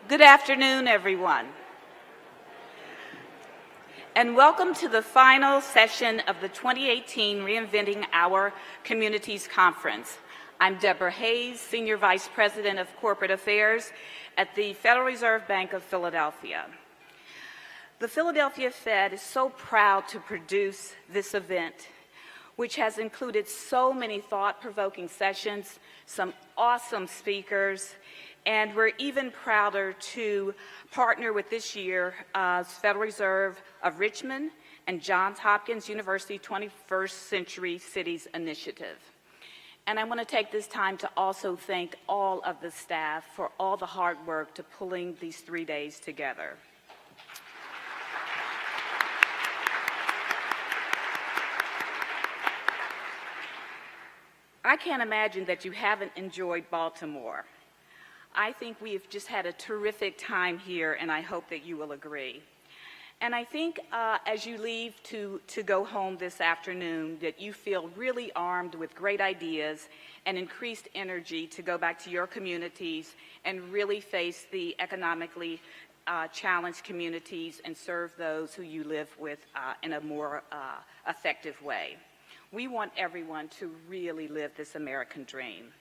Good afternoon, everyone, and welcome to the final session of the 2018 Reinventing Our Communities Conference. I'm Deborah Hayes, Senior Vice President of Corporate Affairs at the Federal Reserve Bank of Philadelphia. The Philadelphia Fed is so proud to produce this event, which has included so many thought-provoking sessions, some awesome speakers, and we're even prouder to partner with this year's Federal Reserve of Richmond and Johns Hopkins University 21st Century Cities Initiative. And I want to take this time to also thank all of the staff for all the hard work to pulling these 3 days together. I can't imagine that you haven't enjoyed Baltimore. I think we have just had a terrific time here, and I hope that you will agree. And I think as you leave to go home this afternoon, that you feel really armed with great ideas and increased energy to go back to your communities and really face the economically challenged communities and serve those who you live with in a more effective way. We want everyone to really live this American dream.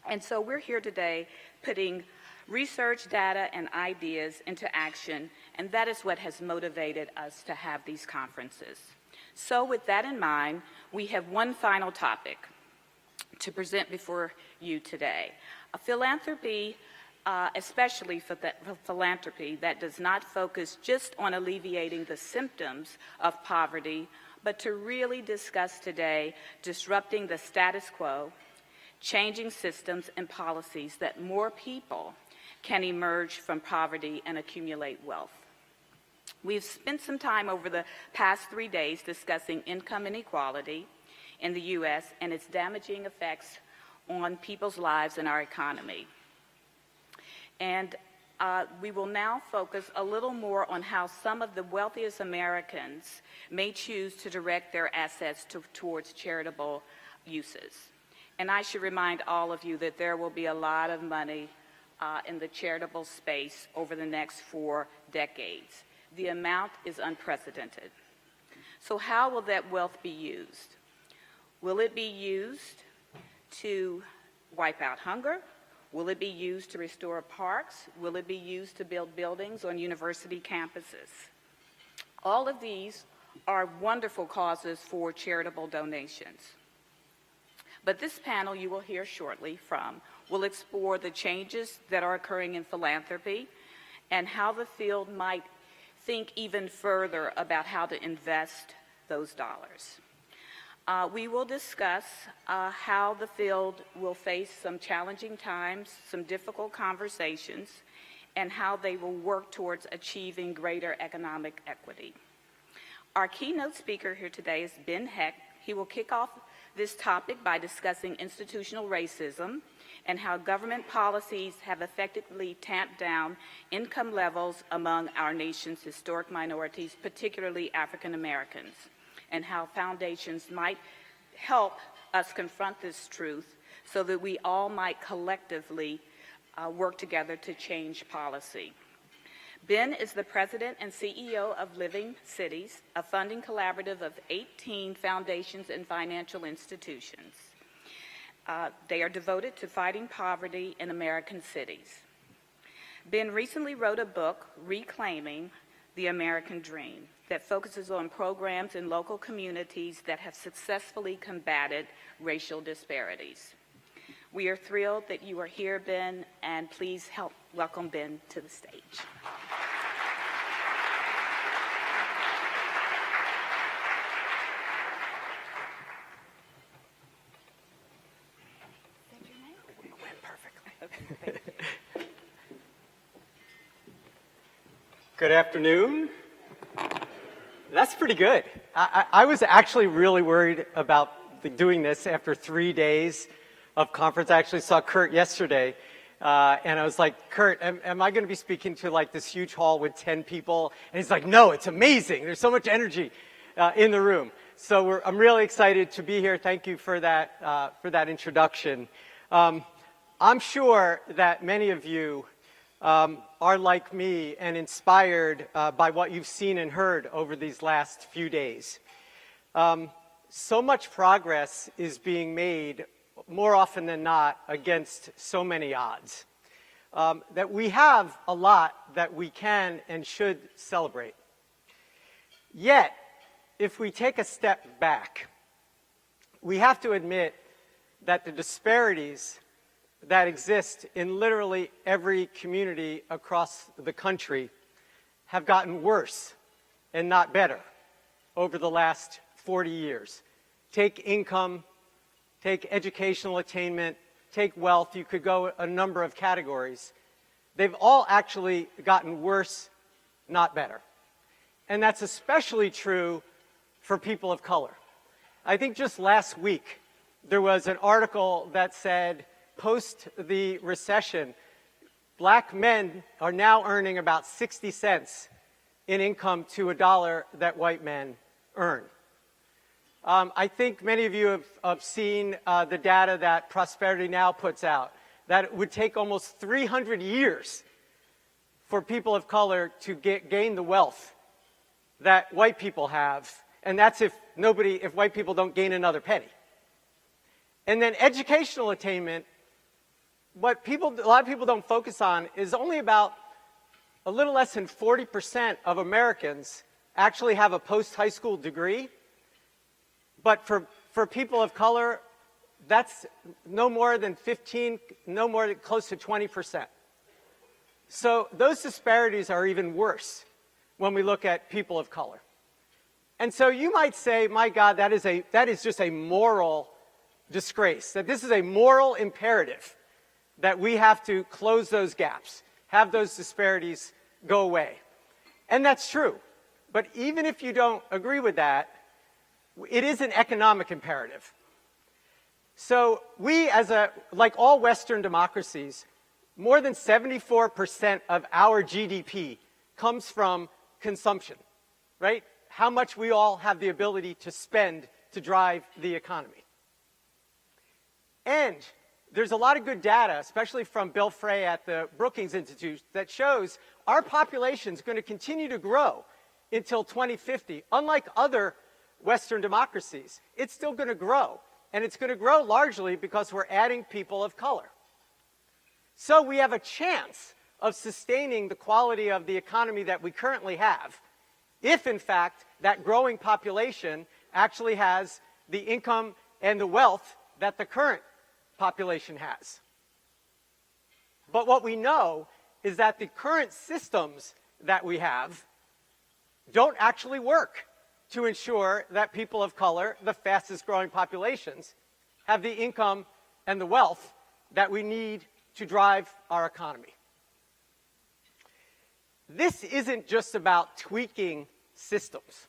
And so we're here today putting research, data, and ideas into action, and that is what has motivated us to have these conferences. So with that in mind, we have one final topic to present before you today. A philanthropy, especially for philanthropy that does not focus just on alleviating the symptoms of poverty, but to really discuss today disrupting the status quo, changing systems and policies that more people can emerge from poverty and accumulate wealth. We've spent some time over the past 3 days discussing income inequality in the U.S. and its damaging effects on people's lives and our economy. And we will now focus a little more on how some of the wealthiest Americans may choose to direct their assets towards charitable uses. And I should remind all of you that there will be a lot of money in the charitable space over the next 4 decades. The amount is unprecedented. So how will that wealth be used? Will it be used to wipe out hunger? Will it be used to restore parks? Will it be used to build buildings on university campuses? All of these are wonderful causes for charitable donations. But this panel you will hear shortly from will explore the changes that are occurring in philanthropy and how the field might think even further about how to invest those dollars. We will discuss how the field will face some challenging times, some difficult conversations, and how they will work towards achieving greater economic equity. Our keynote speaker here today is Ben Heck. He will kick off this topic by discussing institutional racism and how government policies have effectively tamped down income levels among our nation's historic minorities, particularly African Americans, and how foundations might help us confront this truth so that we all might collectively work together to change policy. Ben is the president and CEO of Living Cities, a funding collaborative of 18 foundations and financial institutions. They are devoted to fighting poverty in American cities. Ben recently wrote a book, Reclaiming the American Dream, that focuses on programs in local communities that have successfully combated racial disparities. We are thrilled that you are here, Ben, and please help welcome Ben to the stage. Good afternoon. That's pretty good. I was actually really worried about doing this after 3 days of conference. I actually saw Kurt yesterday, and I was like, Kurt, am I going to be speaking to like this huge hall with 10 people? And he's like, no, it's amazing. There's so much energy in the room. So I'm really excited to be here. Thank you for that introduction. I'm sure that many of you are like me and inspired by what you've seen and heard over these last few days. So much progress is being made, more often than not, against so many odds, that we have a lot that we can and should celebrate. Yet, if we take a step back, we have to admit that the disparities that exist in literally every community across the country have gotten worse and not better over the last 40 years. Take income, take educational attainment, take wealth, you could go a number of categories. They've all actually gotten worse, not better. And that's especially true for people of color. I think just last week, there was an article that said, post the recession, black men are now earning about 60 cents in income to a dollar that white men earn. I think many of you have seen the data that Prosperity Now puts out, that it would take almost 300 years for people of color to gain the wealth that white people have, and that's if white people don't gain another penny. And then educational attainment, what a lot of people don't focus on is only about a little less than 40% of Americans actually have a post-high school degree. But for people of color, that's no more than close to 20%. So those disparities are even worse when we look at people of color. And so you might say, my God, that is just a moral disgrace, that this is a moral imperative that we have to close those gaps, have those disparities go away. And that's true. But even if you don't agree with that, it is an economic imperative. So we, like all Western democracies, more than 74% of our GDP comes from consumption, right? How much we all have the ability to spend to drive the economy. And there's a lot of good data, especially from Bill Frey at the Brookings Institute, that shows our population is going to continue to grow until 2050. Unlike other Western democracies, it's still going to grow. And it's going to grow largely because we're adding people of color. So we have a chance of sustaining the quality of the economy that we currently have, if in fact that growing population actually has the income and the wealth that the current population has. But what we know is that the current systems that we have don't actually work to ensure that people of color, the fastest growing populations, have the income and the wealth that we need to drive our economy. This isn't just about tweaking systems.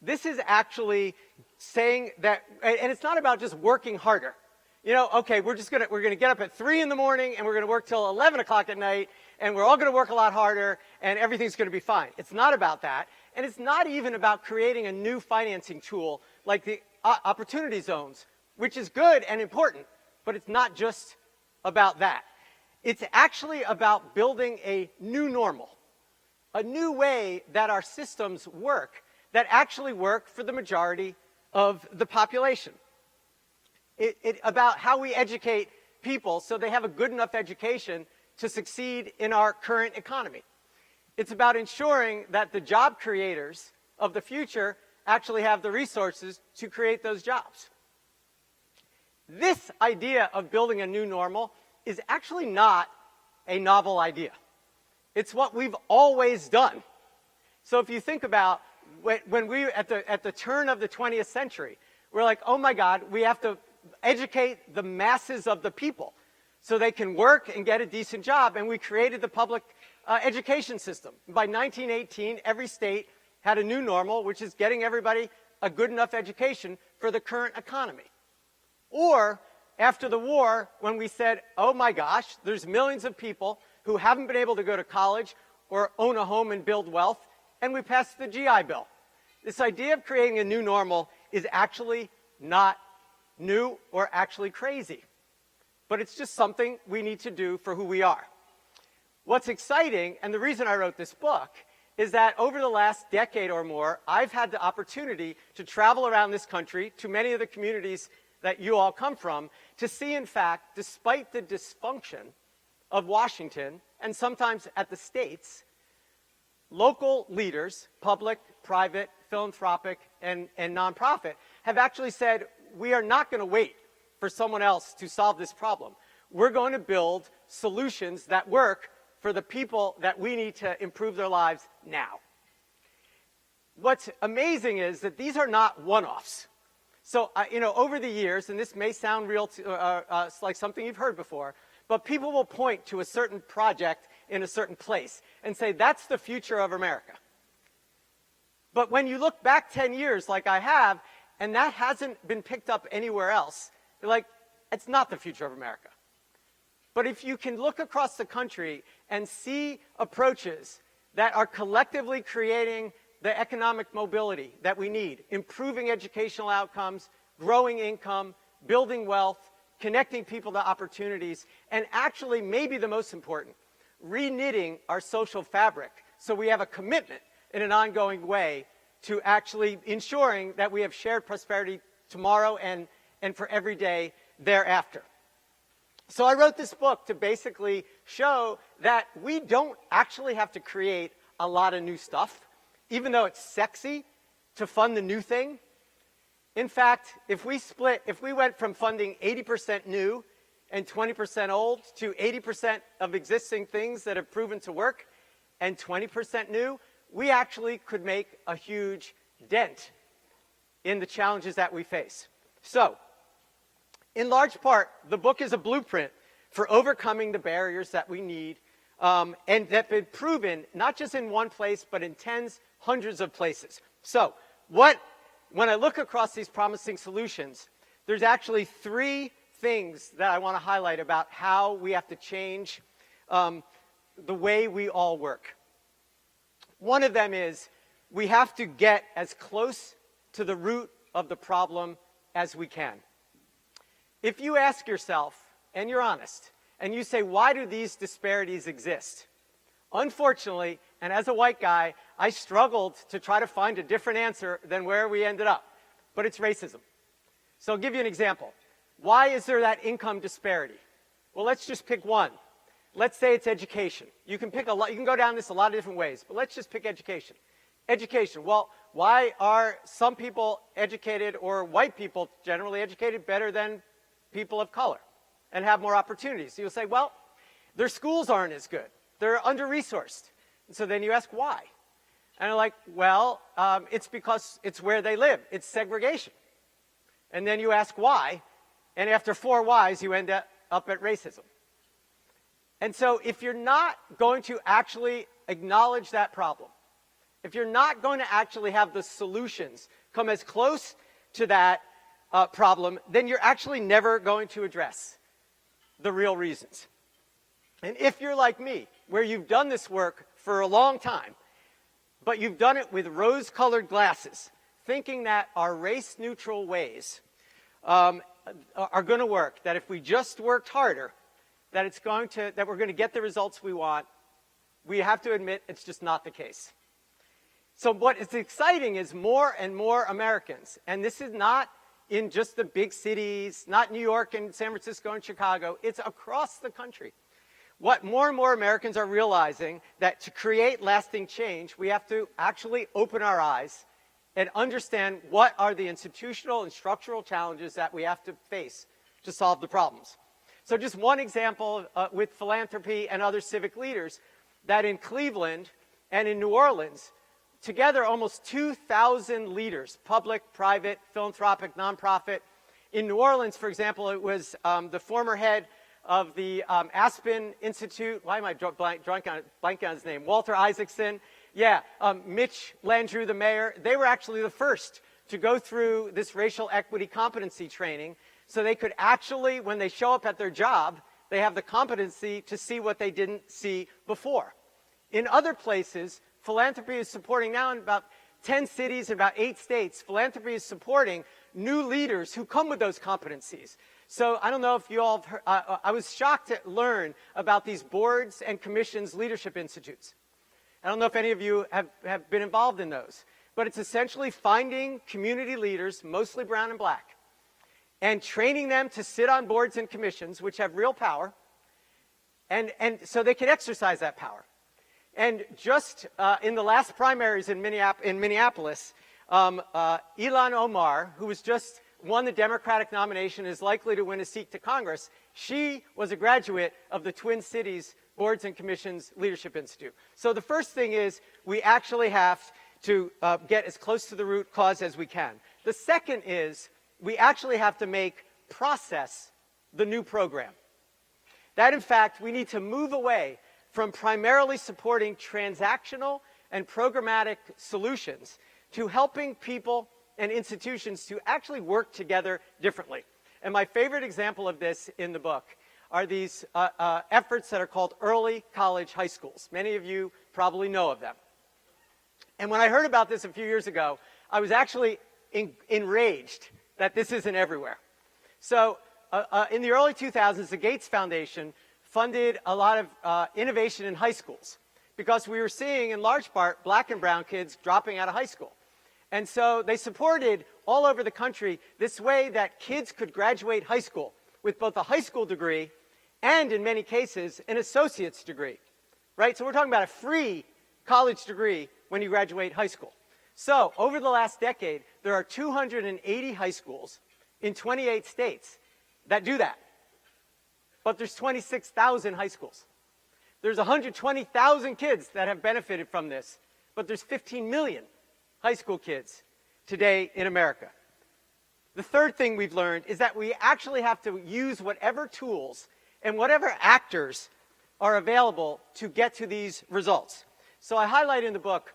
This is actually saying that, and it's not about just working harder. You know, okay, we're gonna get up at 3 in the morning and we're gonna work till 11 o'clock at night and we're all gonna work a lot harder and everything's gonna be fine. It's not about that. And it's not even about creating a new financing tool like the opportunity zones, which is good and important, but it's not just about that. It's actually about building a new normal, a new way that our systems work that actually work for the majority of the population. About how we educate people so they have a good enough education to succeed in our current economy. It's about ensuring that the job creators of the future actually have the resources to create those jobs. This idea of building a new normal is actually not a novel idea. It's what we've always done. So if you think about when we, at the turn of the 20th century, we're like, oh my God, we have to educate the masses of the people so they can work and get a decent job, and we created the public education system. By 1918, every state had a new normal, which is getting everybody a good enough education for the current economy. Or after the war, when we said, oh my gosh, there's millions of people who haven't been able to go to college or own a home and build wealth, and we passed the GI Bill. This idea of creating a new normal is actually not new or actually crazy, but it's just something we need to do for who we are. what's exciting, and the reason I wrote this book, is that over the last decade or more, I've had the opportunity to travel around this country to many of the communities that you all come from to see, in fact, despite the dysfunction of Washington and sometimes at the states, local leaders, public, private, philanthropic, and nonprofit, have actually said, we are not going to wait for someone else to solve this problem. We're going to build solutions that work for the people that we need to improve their lives now. What's amazing is that these are not one-offs. So, over the years, and this may sound real like something you've heard before, but people will point to a certain project in a certain place and say, that's the future of America. But when you look back 10 years like I have, and that hasn't been picked up anywhere else, you're like, it's not the future of America. But if you can look across the country and see approaches that are collectively creating the economic mobility that we need, improving educational outcomes, growing income, building wealth, connecting people to opportunities, and actually, maybe the most important, reknitting our social fabric so we have a commitment in an ongoing way to actually ensuring that we have shared prosperity tomorrow and for every day thereafter. So I wrote this book to basically show that we don't actually have to create a lot of new stuff, even though it's sexy to fund the new thing. In fact, if we went from funding 80% new and 20% old to 80% of existing things that have proven to work and 20% new, we actually could make a huge dent in the challenges that we face. So, in large part, the book is a blueprint for overcoming the barriers that we need and that have been proven not just in one place, but in tens, hundreds of places. So, when I look across these promising solutions, there's actually three things that I want to highlight about how we have to change the way we all work. One of them is we have to get as close to the root of the problem as we can. If you ask yourself, and you're honest, and you say, why do these disparities exist? Unfortunately, and as a white guy, I struggled to try to find a different answer than where we ended up. But it's racism. So I'll give you an example. Why is there that income disparity? Well, let's just pick one. Let's say it's education. You can go down this a lot of different ways, but let's just pick education. Education. Well, why are some people educated, or white people generally educated, better than people of color and have more opportunities? So you'll say, well, their schools aren't as good. They're under-resourced. And so then you ask why. And I'm like, well, it's because it's where they live. It's segregation. And then you ask why, and after 4 whys, you end up at racism. And so if you're not going to actually acknowledge that problem, if you're not going to actually have the solutions come as close to that problem, then you're actually never going to address the real reasons. And if you're like me, where you've done this work for a long time, but you've done it with rose-colored glasses, thinking that our race-neutral ways are going to work, that if we just worked harder, that we're going to get the results we want, we have to admit it's just not the case. So what is exciting is more and more Americans, and this is not in just the big cities, not New York and San Francisco and Chicago, it's across the country. What more and more Americans are realizing that to create lasting change, we have to actually open our eyes and understand what are the institutional and structural challenges that we have to face to solve the problems. So just one example with philanthropy and other civic leaders, that in Cleveland and in New Orleans, together almost 2,000 leaders, public, private, philanthropic, nonprofit. In New Orleans, for example, it was the former head of the Aspen Institute. Why am I blanking on his name? Walter Isaacson. Yeah, Mitch Landrieu, the mayor. They were actually the first to go through this racial equity competency training so they could actually, when they show up at their job, they have the competency to see what they didn't see before. In other places, philanthropy is supporting now in about 10 cities and about 8 states. Philanthropy is supporting new leaders who come with those competencies. So I don't know if you all have heard, I was shocked to learn about these boards and commissions leadership institutes. I don't know if any of you have been involved in those, but it's essentially finding community leaders, mostly brown and black, and training them to sit on boards and commissions, which have real power, and so they can exercise that power. And just in the last primaries in Minneapolis, Ilhan Omar, who was just won the Democratic nomination, is likely to win a seat to Congress. She was a graduate of the Twin Cities Boards and Commissions Leadership Institute. So the first thing is we actually have to get as close to the root cause as we can. The second is we actually have to make process the new program. That, in fact, we need to move away from primarily supporting transactional and programmatic solutions to helping people and institutions to actually work together differently. And my favorite example of this in the book are these efforts that are called early college high schools. Many of you probably know of them. And when I heard about this a few years ago, I was actually enraged that this isn't everywhere. So in the early 2000s, the Gates Foundation funded a lot of innovation in high schools because we were seeing, in large part, black and brown kids dropping out of high school. And so they supported all over the country this way that kids could graduate high school with both a high school degree and, in many cases, an associate's degree, right? So we're talking about a free college degree when you graduate high school. So over the last decade, there are 280 high schools in 28 states that do that. But there's 26,000 high schools. There's 120,000 kids that have benefited from this, but there's 15 million high school kids today in America. The third thing we've learned is that we actually have to use whatever tools and whatever actors are available to get to these results. So I highlight in the book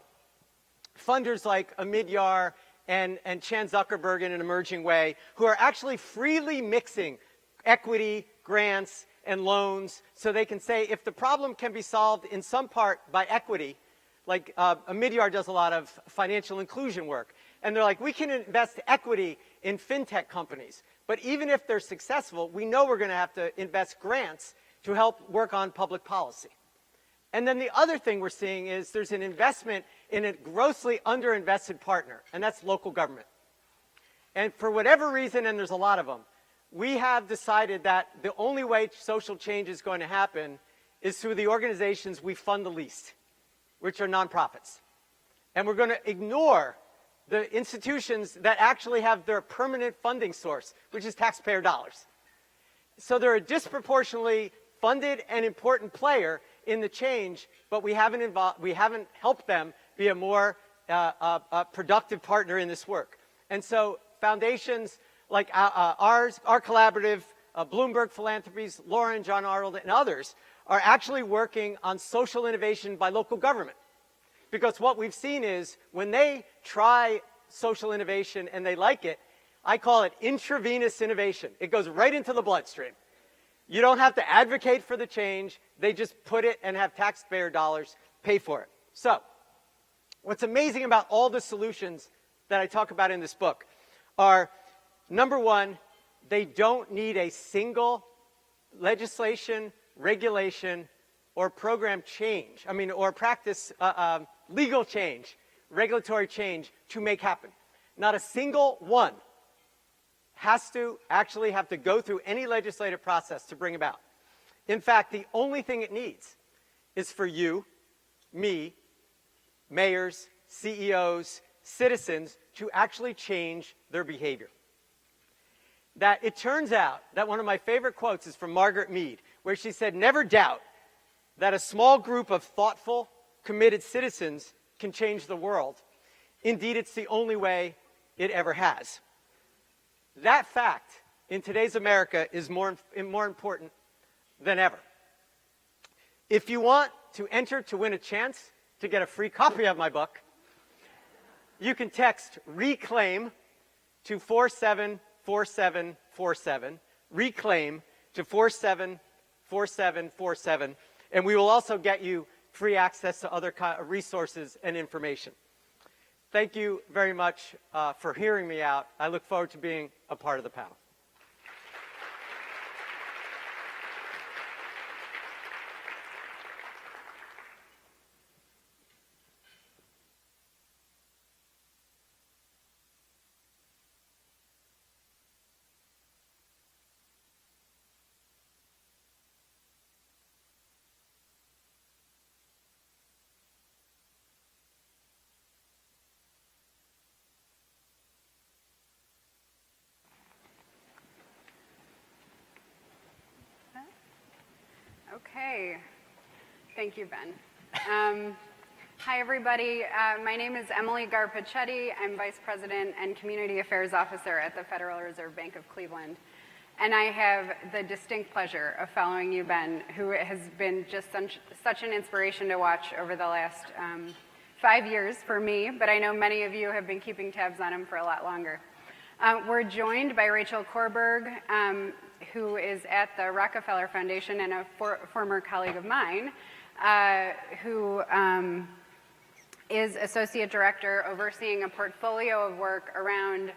funders like Amit Yar and Chan Zuckerberg in an emerging way, who are actually freely mixing equity, grants, and loans, so they can say if the problem can be solved in some part by equity, like Amit Yar does a lot of financial inclusion work, and they're like, we can invest equity in fintech companies, but even if they're successful, we know we're going to have to invest grants to help work on public policy. And then the other thing we're seeing is there's an investment in a grossly underinvested partner, and that's local government. And for whatever reason, and there's a lot of them, we have decided that the only way social change is going to happen is through the organizations we fund the least, which are nonprofits. And we're going to ignore the institutions that actually have their permanent funding source, which is taxpayer dollars. So they're a disproportionately funded and important player in the change, but we haven't helped them be a more productive partner in this work. And so foundations like our collaborative, Bloomberg Philanthropies, Laura and John Arnold, and others are actually working on social innovation by local government. Because what we've seen is when they try social innovation and they like it, I call it intravenous innovation. It goes right into the bloodstream. You don't have to advocate for the change. They just put it and have taxpayer dollars pay for it. So what's amazing about all the solutions that I talk about in this book are, number one, they don't need a single legislation, regulation, or program change, or practice legal change, regulatory change to make happen. Not a single one has to actually have to go through any legislative process to bring about. In fact, the only thing it needs is for you, me, mayors, CEOs, citizens to actually change their behavior. That it turns out that one of my favorite quotes is from Margaret Mead, where she said, "Never doubt that a small group of thoughtful, committed citizens can change the world. Indeed, it's the only way it ever has." That fact in today's America is more important than ever. If you want to enter to win a chance to get a free copy of my book, you can text RECLAIM to 474747, RECLAIM to 474747, and we will also get you free access to other resources and information. Thank you very much for hearing me out. I look forward to being a part of the panel. Okay. Thank you, Ben. Hi, everybody. My name is Emily Garpachetti. I'm Vice President and Community Affairs Officer at the Federal Reserve Bank of Cleveland. And I have the distinct pleasure of following you, Ben, who has been just such an inspiration to watch over the last 5 years for me, but I know many of you have been keeping tabs on him for a lot longer. We're joined by Rachel Korberg, who is at the Rockefeller Foundation and a former colleague of mine, who is Associate Director overseeing a portfolio of work around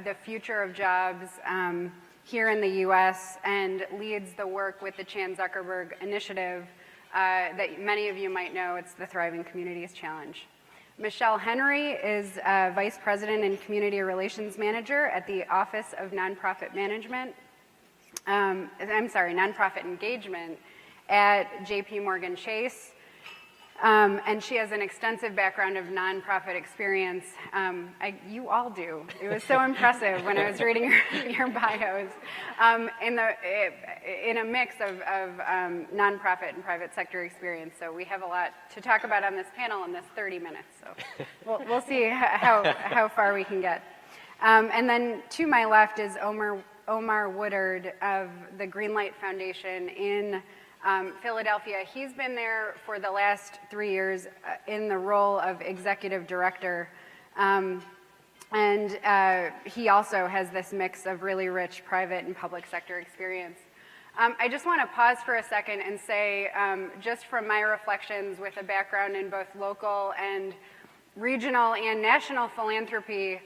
the future of jobs here in the US and leads the work with the Chan Zuckerberg Initiative that many of you might know. It's the Thriving Communities Challenge. Michelle Henry is Vice President and Community Relations Manager at the Office of Nonprofit Management. Nonprofit Engagement at JP Morgan Chase. And she has an extensive background of nonprofit experience. You all do. It was so impressive when I was reading your bios in a mix of nonprofit and private sector experience. So we have a lot to talk about on this panel in this 30 minutes. So we'll see how far we can get. And then to my left is Omar Woodard of the Greenlight Foundation in Philadelphia. He's been there for the last 3 years in the role of executive director. And he also has this mix of really rich private and public sector experience. I just want to pause for a second and say, just from my reflections with a background in both local and regional and national philanthropy,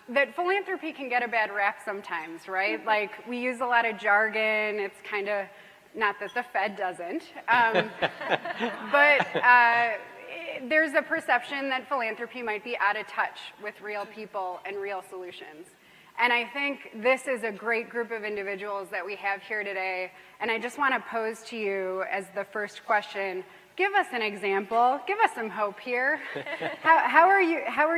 that philanthropy can get a bad rap sometimes, right? Like, we use a lot of jargon. It's kind of, not that the Fed doesn't, but there's a perception that philanthropy might be out of touch with real people and real solutions. And I think this is a great group of individuals that we have here today. And I just want to pose to you as the first question, give us an example, give us some hope here. How are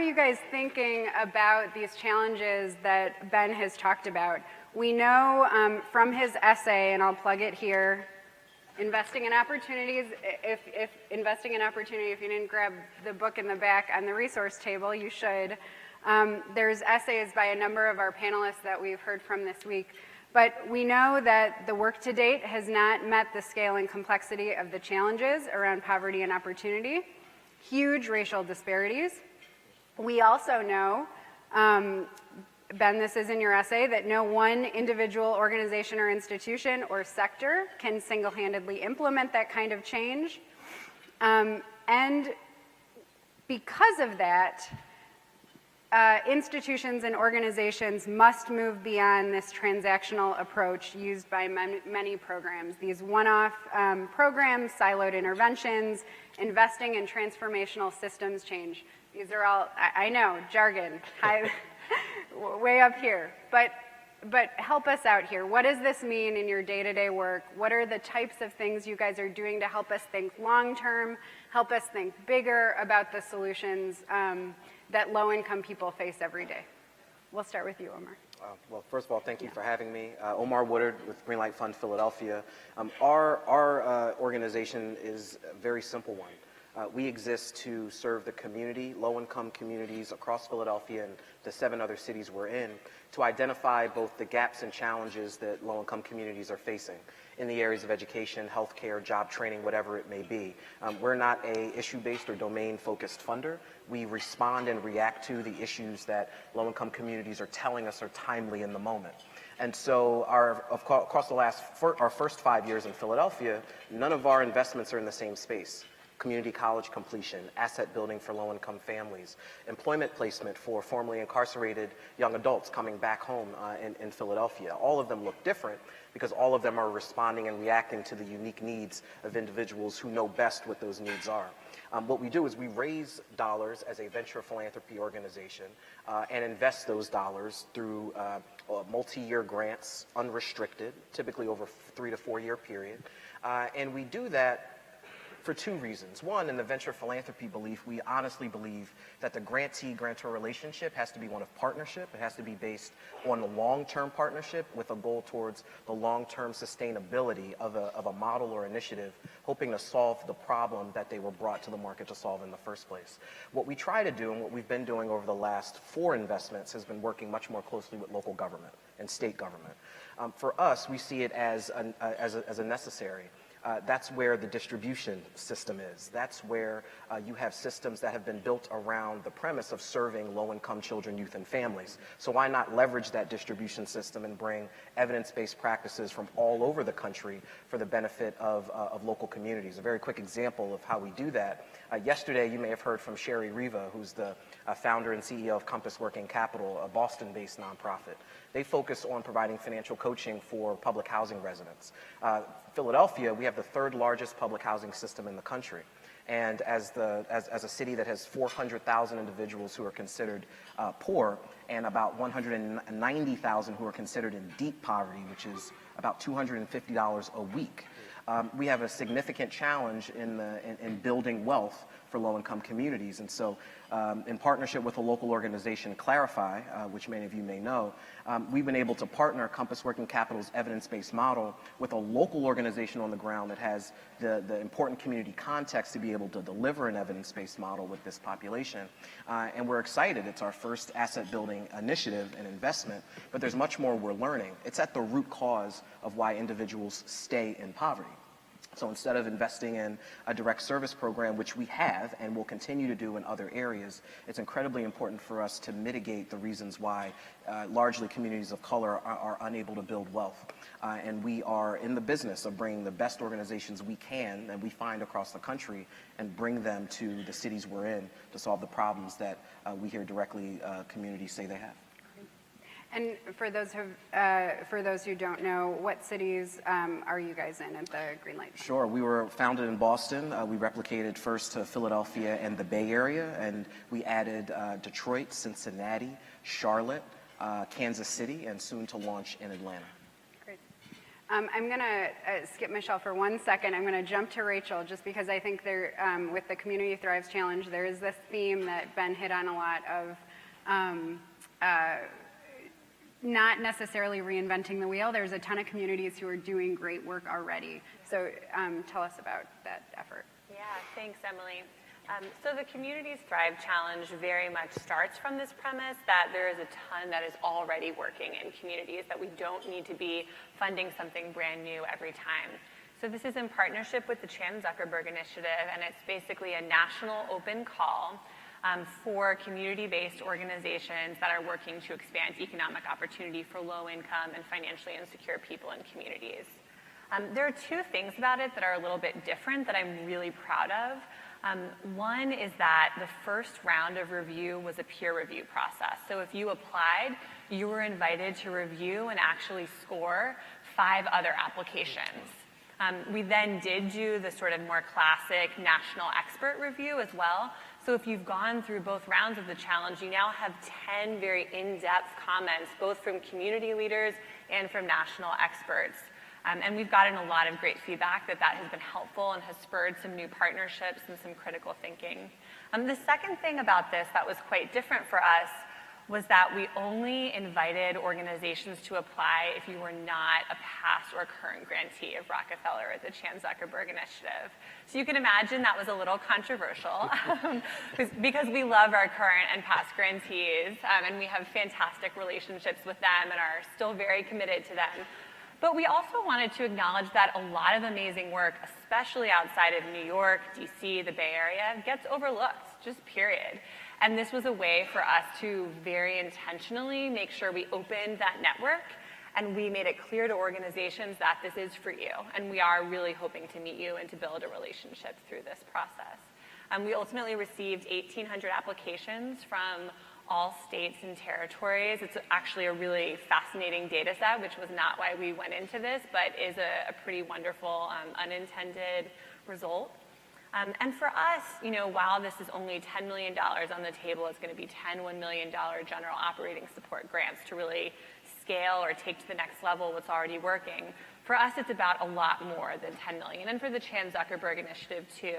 you guys thinking about these challenges that Ben has talked about? We know from his essay, and I'll plug it here, Investing in Opportunities. If Investing in Opportunity, if you didn't grab the book in the back on the resource table, you should. There's essays by a number of our panelists that we've heard from this week. But we know that the work to date has not met the scale and complexity of the challenges around poverty and opportunity, huge racial disparities. We also know, Ben, this is in your essay, that no one individual organization or institution or sector can single-handedly implement that kind of change. And because of that, institutions and organizations must move beyond this transactional approach used by many programs. These one-off programs, siloed interventions, investing in transformational systems change. These are all, I know, jargon, way up here. But help us out here. What does this mean in your day-to-day work? What are the types of things you guys are doing to help us think long-term, help us think bigger about the solutions that low-income people face every day? We'll start with you, Omar. Well, first of all, thank you for having me. Omar Woodard with Greenlight Fund Philadelphia. Our organization is a very simple one. We exist to serve the community, low-income communities across Philadelphia and the 7 other cities we're in, to identify both the gaps and challenges that low-income communities are facing in the areas of education, healthcare, job training, whatever it may be. We're not a issue-based or domain-focused funder. We respond and react to the issues that low-income communities are telling us are timely in the moment. And so across our first 5 years in Philadelphia, none of our investments are in the same space. Community college completion, asset building for low-income families, employment placement for formerly incarcerated young adults coming back home in Philadelphia. All of them look different because all of them are responding and reacting to the unique needs of individuals who know best what those needs are. What we do is we raise dollars as a venture philanthropy organization and invest those dollars through multi-year grants, unrestricted, typically over a 3 to 4 year period. And we do that for two reasons. One, in the venture philanthropy belief, we honestly believe that the grantee-grantor relationship has to be one of partnership. It has to be based on a long-term partnership with a goal towards the long-term sustainability of a model or initiative, hoping to solve the problem that they were brought to the market to solve in the first place. What we try to do, and what we've been doing over the last 4 investments, has been working much more closely with local government and state government. For us, we see it as a necessary. That's where the distribution system is. That's where you have systems that have been built around the premise of serving low-income children, youth, and families. So why not leverage that distribution system and bring evidence-based practices from all over the country for the benefit of local communities? A very quick example of how we do that. Yesterday, you may have heard from Sherry Riva, who's the founder and CEO of Compass Working Capital, a Boston-based nonprofit. They focus on providing financial coaching for public housing residents. Philadelphia, we have the 3rd largest public housing system in the country. And as a city that has 400,000 individuals who are considered poor and about 190,000 who are considered in deep poverty, which is about $250 a week, we have a significant challenge in building wealth for low-income communities. And so in partnership with a local organization, Clarify, which many of you may know, we've been able to partner Compass Working Capital's evidence-based model with a local organization on the ground that has the important community context to be able to deliver an evidence-based model with this population. And we're excited. It's our first asset-building initiative and investment, but there's much more we're learning. It's at the root cause of why individuals stay in poverty. So instead of investing in a direct service program, which we have and will continue to do in other areas, it's incredibly important for us to mitigate the reasons why largely communities of color are unable to build wealth. And we are in the business of bringing the best organizations we can that we find across the country and bring them to the cities we're in to solve the problems that we hear directly communities say they have. And for those who don't know, what cities are you guys in at the Greenlight? Sure. We were founded in Boston. We replicated first to Philadelphia and the Bay Area, and we added Detroit, Cincinnati, Charlotte, Kansas City, and soon to launch in Atlanta. Great. I'm going to skip Michelle for 1 second. I'm going to jump to Rachel just because I think there, with the Community Thrives Challenge, there is this theme that Ben hit on a lot of not necessarily reinventing the wheel. There's a ton of communities who are doing great work already. So tell us about that effort. Yeah, thanks, Emily. So the Communities Thrive Challenge very much starts from this premise that there is a ton that is already working in communities, that we don't need to be funding something brand new every time. So this is in partnership with the Chan Zuckerberg Initiative, and it's basically a national open call for community-based organizations that are working to expand economic opportunity for low-income and financially insecure people and communities. There are 2 things about it that are a little bit different that I'm really proud of. One is that the first round of review was a peer review process. So if you applied, you were invited to review and actually score 5 other applications. We then did do the sort of more classic national expert review as well. So if you've gone through both rounds of the challenge, you now have 10 very in-depth comments, both from community leaders and from national experts. And we've gotten a lot of great feedback that has been helpful and has spurred some new partnerships and some critical thinking. The second thing about this that was quite different for us was that we only invited organizations to apply if you were not a past or current grantee of Rockefeller or the Chan Zuckerberg Initiative. So you can imagine that was a little controversial because we love our current and past grantees, and we have fantastic relationships with them and are still very committed to them. But we also wanted to acknowledge that a lot of amazing work, especially outside of New York, DC, the Bay Area, gets overlooked, just period. And this was a way for us to very intentionally make sure we opened that network and we made it clear to organizations that this is for you. And we are really hoping to meet you and to build a relationship through this process. We ultimately received 1,800 applications from all states and territories. It's actually a really fascinating data set, which was not why we went into this, but is a pretty wonderful unintended result. And for us, while this is only $10 million on the table, it's going to be 10 $1 million general operating support grants to really scale or take to the next level what's already working. For us, it's about a lot more than 10 million, and for the Chan Zuckerberg Initiative too.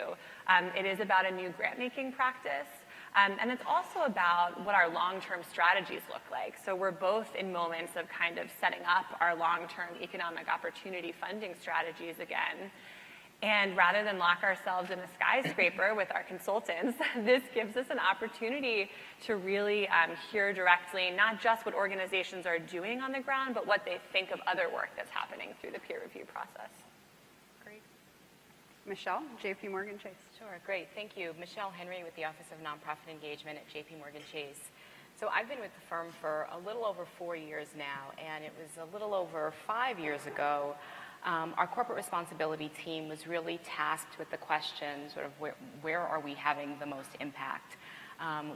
It is about a new grant-making practice, and it's also about what our long-term strategies look like. So we're both in moments of kind of setting up our long-term economic opportunity funding strategies again. And rather than lock ourselves in a skyscraper with our consultants, this gives us an opportunity to really hear directly not just what organizations are doing on the ground, but what they think of other work that's happening through the peer review process. Great. Michelle, JP Morgan Chase. Sure, great, thank you. Michelle Henry with the Office of Nonprofit Engagement at JP Morgan Chase. So I've been with the firm for a little over 4 years now, and it was a little over 5 years ago our corporate responsibility team was really tasked with the question, sort of where are we having the most impact?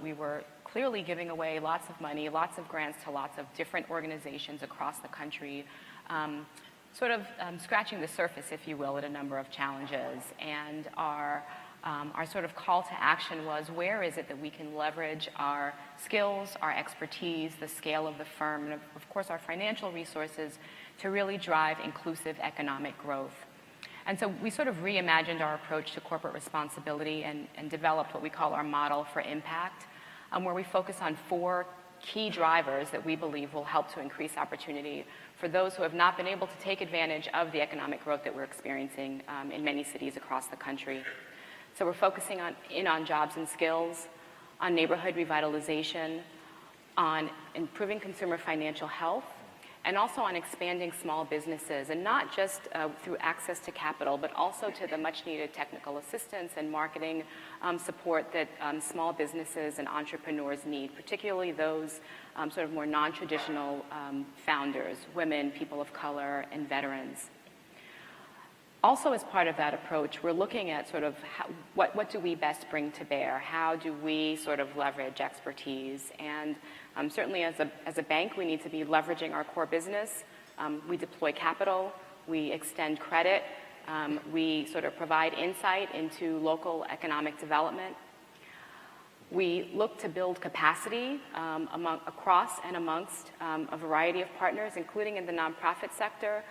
We were clearly giving away lots of money, lots of grants to lots of different organizations across the country, scratching the surface, if you will, at a number of challenges. And our sort of call to action was, where is it that we can leverage our skills, our expertise, the scale of the firm, and of course our financial resources to really drive inclusive economic growth. And so we sort of reimagined our approach to corporate responsibility and developed what we call our model for impact, where we focus on 4 key drivers that we believe will help to increase opportunity for those who have not been able to take advantage of the economic growth that we're experiencing in many cities across the country. So we're focusing on jobs and skills, on neighborhood revitalization, on improving consumer financial health, and also on expanding small businesses, and not just through access to capital, but also to the much needed technical assistance and marketing support that small businesses and entrepreneurs need, particularly those sort of more non-traditional founders, women, people of color, and veterans. Also, as part of that approach, we're looking at sort of what do we best bring to bear? How do we sort of leverage expertise? And certainly as a bank, we need to be leveraging our core business. We deploy capital, we extend credit, we sort of provide insight into local economic development. We look to build capacity across and amongst a variety of partners, including in the nonprofit sector.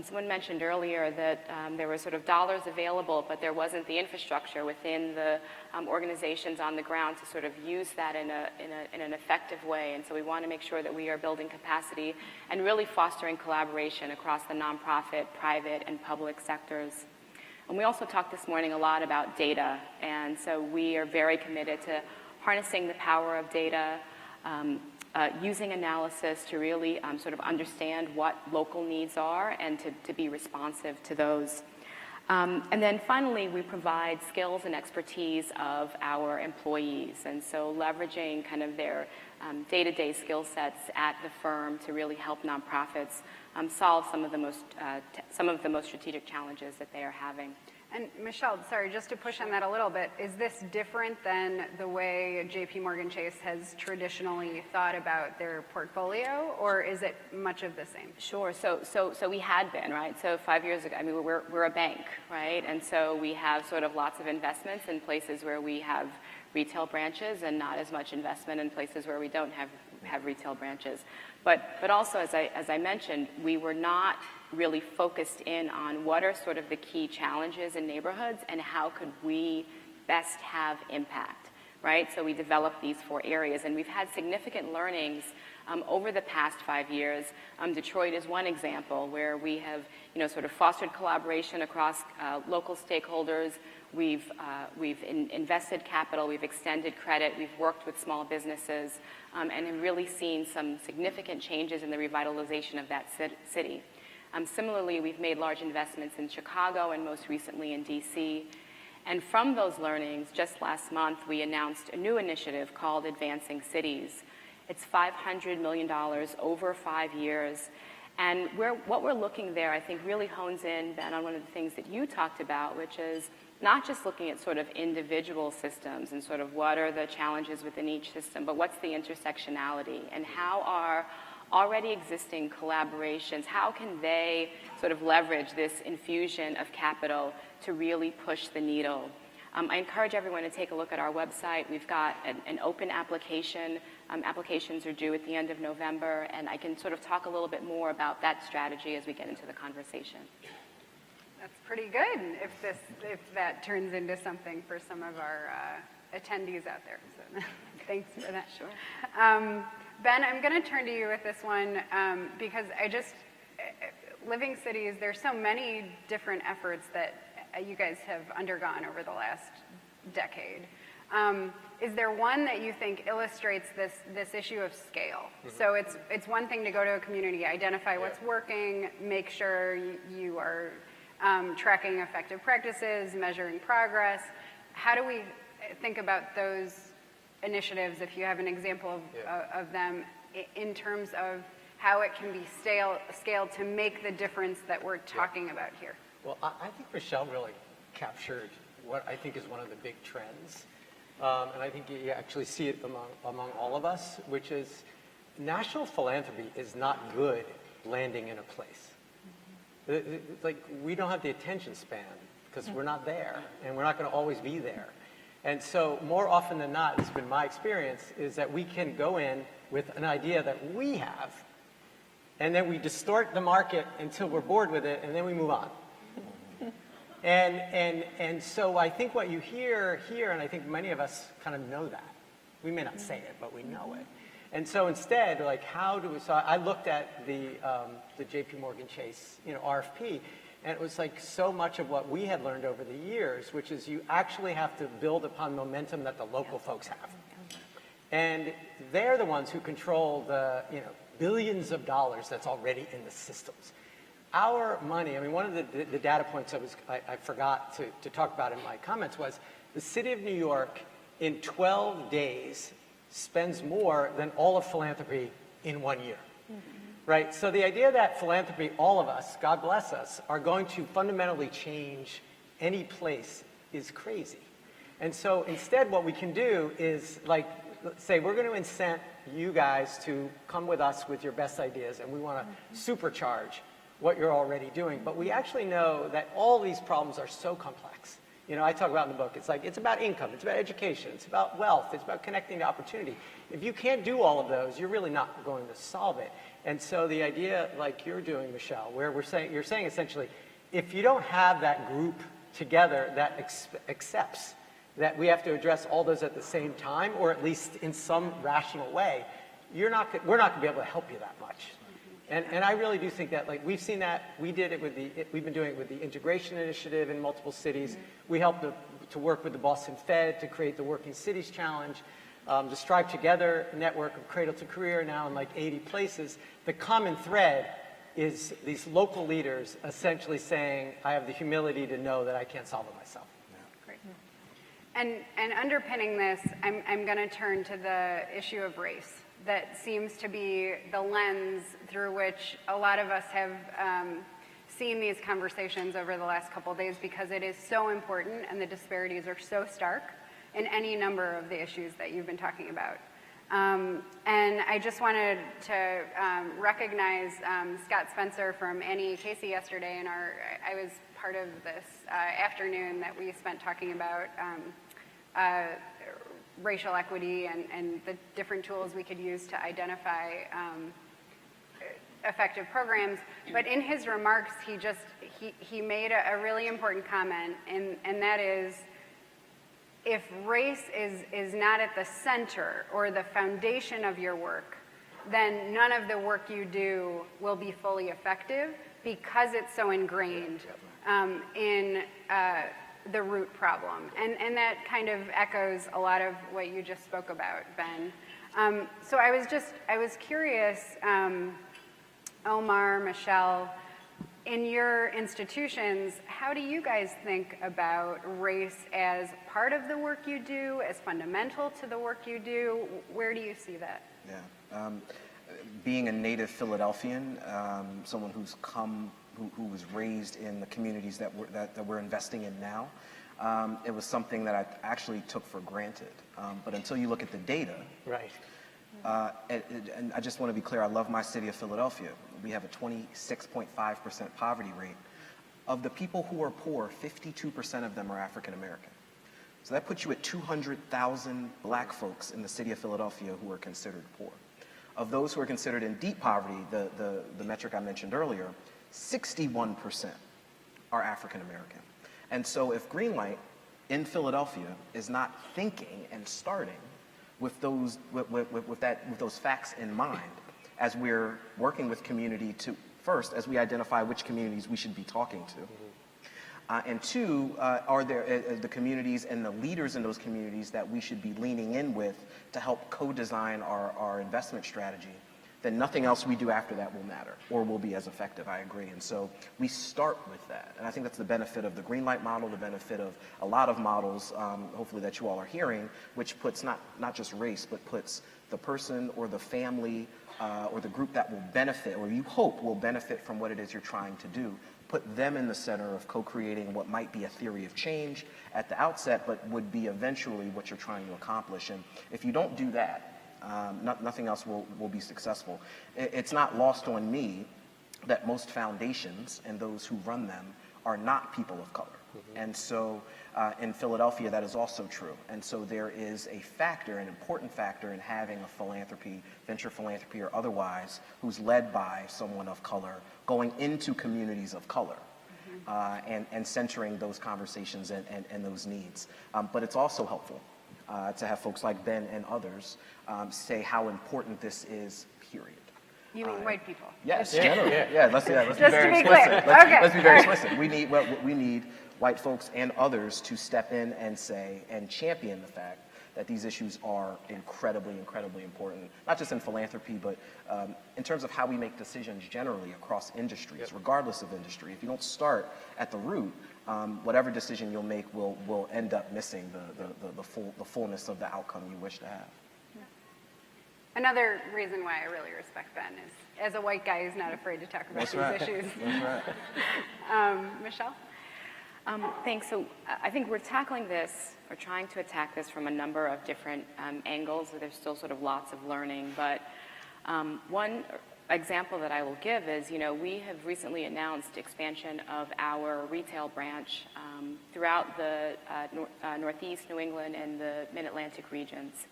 Someone mentioned earlier that there were sort of dollars available, but there wasn't the infrastructure within the organizations on the ground to sort of use that in an effective way. And so we want to make sure that we are building capacity and really fostering collaboration across the nonprofit, private, and public sectors. And we also talked this morning a lot about data. And so we are very committed to harnessing the power of data, using analysis to really sort of understand what local needs are and to be responsive to those. And then finally, we provide skills and expertise of our employees. And so leveraging kind of their day-to-day skill sets at the firm to really help nonprofits solve some of the most strategic challenges that they are having. And Michelle, sorry, just to push on that a little bit, is this different than the way JP Morgan Chase has traditionally thought about their portfolio, or is it much of the same? Sure. So we had been, right? So 5 years ago, I mean, we're a bank, right? And so we have sort of lots of investments in places where we have retail branches and not as much investment in places where we don't have retail branches. But also, as I mentioned, we were not really focused in on what are sort of the key challenges in neighborhoods and how could we best have impact, right? So we developed these 4 areas, and we've had significant learnings over the past 5 years. Detroit is one example where we have, sort of fostered collaboration across local stakeholders. We've invested capital, we've extended credit, we've worked with small businesses, and have really seen some significant changes in the revitalization of that city. Similarly, we've made large investments in Chicago and most recently in DC. And from those learnings, just last month, we announced a new initiative called Advancing Cities. It's $500 million over 5 years. And what we're looking there, I think, really hones in, Ben, on one of the things that you talked about, which is not just looking at sort of individual systems and sort of what are the challenges within each system, but what's the intersectionality and how are already existing collaborations, how can they sort of leverage this infusion of capital to really push the needle? I encourage everyone to take a look at our website. We've got an open application. Applications are due at the end of November, and I can sort of talk a little bit more about that strategy as we get into the conversation. That's pretty good if that turns into something for some of our attendees out there. So thanks for that. Sure. Ben, I'm going to turn to you with this one because Living Cities, there's so many different efforts that you guys have undergone over the last decade. Is there one that you think illustrates this issue of scale? Mm-hmm. So it's one thing to go to a community, identify what's working, make sure you are tracking effective practices, measuring progress. How do we think about those initiatives, if you have an example of them, in terms of how it can be scaled to make the difference that we're talking about here? Well, I think Michelle really captured what I think is one of the big trends. And I think you actually see it among all of us, which is national philanthropy is not good landing in a place. Like, we don't have the attention span because we're not there, and we're not going to always be there. And so more often than not, it's been my experience, is that we can go in with an idea that we have, and then we distort the market until we're bored with it, and then we move on. And so I think what you hear here, and I think many of us kind of know that. We may not say it, but we know it. And so instead, like, how do we, so I looked at the JP Morgan Chase, RFP, and it was like so much of what we had learned over the years, which is you actually have to build upon momentum that the local folks have. And they're the ones who control the, billions of dollars that's already in the systems. Our money, I mean, one of the data points I forgot to talk about in my comments was the city of New York in 12 days spends more than all of philanthropy in 1 year. Right? So the idea that philanthropy, all of us, God bless us, are going to fundamentally change any place is crazy. And so instead what we can do is, like, say we're going to incent you guys to come with us with your best ideas, and we want to supercharge what you're already doing. But we actually know that all these problems are so complex. I talk about in the book, it's about income, it's about education, it's about wealth, it's about connecting to opportunity. If you can't do all of those, you're really not going to solve it. And so the idea, like you're doing, Michelle, where you're saying essentially, if you don't have that group together that accepts that we have to address all those at the same time, or at least in some rational way, we're not going to be able to help you that much. And I really do think that, like, we've seen that. We did it we've been doing it with the integration initiative in multiple cities. We helped to work with the Boston Fed to create the Working Cities Challenge. The Strive Together network of Cradle to Career now in like 80 places. The common thread is these local leaders essentially saying, I have the humility to know that I can't solve it myself. Great. And underpinning this, I'm going to turn to the issue of race. That seems to be the lens through which a lot of us have seen these conversations over the last couple of days, because it is so important and the disparities are so stark in any number of the issues that you've been talking about. And I just wanted to recognize Scott Spencer from Annie Casey yesterday, and I was part of this afternoon that we spent talking about racial equity and the different tools we could use to identify effective programs. But in his remarks, he made a really important comment, and that is, if race is not at the center or the foundation of your work, then none of the work you do will be fully effective, because it's so ingrained in the root problem. And that kind of echoes a lot of what you just spoke about, Ben. So I was curious, Omar, Michelle, in your institutions, how do you guys think about race as part of the work you do, as fundamental to the work you do? Where do you see that? Yeah. Being a native Philadelphian, someone who was raised in the communities that we're investing in now, it was something that I actually took for granted. But until you look at the data, right. And I just want to be clear, I love my city of Philadelphia. We have a 26.5% poverty rate. Of the people who are poor, 52% of them are African American. So that puts you at 200,000 black folks in the city of Philadelphia who are considered poor. Of those who are considered in deep poverty, the metric I mentioned earlier, 61% are African American. And so if Greenlight in Philadelphia is not thinking and starting with those facts in mind, as we're working with community to, first, as we identify which communities we should be talking to, and two, are there the communities and the leaders in those communities that we should be leaning in with to help co-design our investment strategy, then nothing else we do after that will matter or will be as effective, I agree. And so we start with that. And I think that's the benefit of the Greenlight model, the benefit of a lot of models, hopefully that you all are hearing, which puts not just race, but puts the person or the family or the group that will benefit, or you hope will benefit from what it is you're trying to do, put them in the center of co-creating what might be a theory of change at the outset, but would be eventually what you're trying to accomplish. And if you don't do that, nothing else will be successful. It's not lost on me that most foundations and those who run them are not people of color. And so in Philadelphia, that is also true. And so there is a factor, an important factor in having a philanthropy, venture philanthropy or otherwise, who's led by someone of color, going into communities of color. And centering those conversations and those needs. But it's also helpful to have folks like Ben and others say how important this is, period. You mean white people? Yes, generally. Yeah, let's be very be explicit. clear. Okay. Let's be very explicit. We need white folks and others to step in and say and champion the fact that these issues are incredibly, incredibly important, not just in philanthropy, but in terms of how we make decisions generally across industries, regardless of industry. If you don't start at the root, whatever decision you'll make will end up missing the fullness of the outcome you wish to have. Another reason why I really respect Ben is, as a white guy who's not afraid to talk about these issues. That's right. Michelle? Thanks. So I think we're tackling this, or trying to attack this from a number of different angles. There's still sort of lots of learning, but one example that I will give is, we have recently announced expansion of our retail branch throughout the Northeast, New England, and the Mid-Atlantic regions.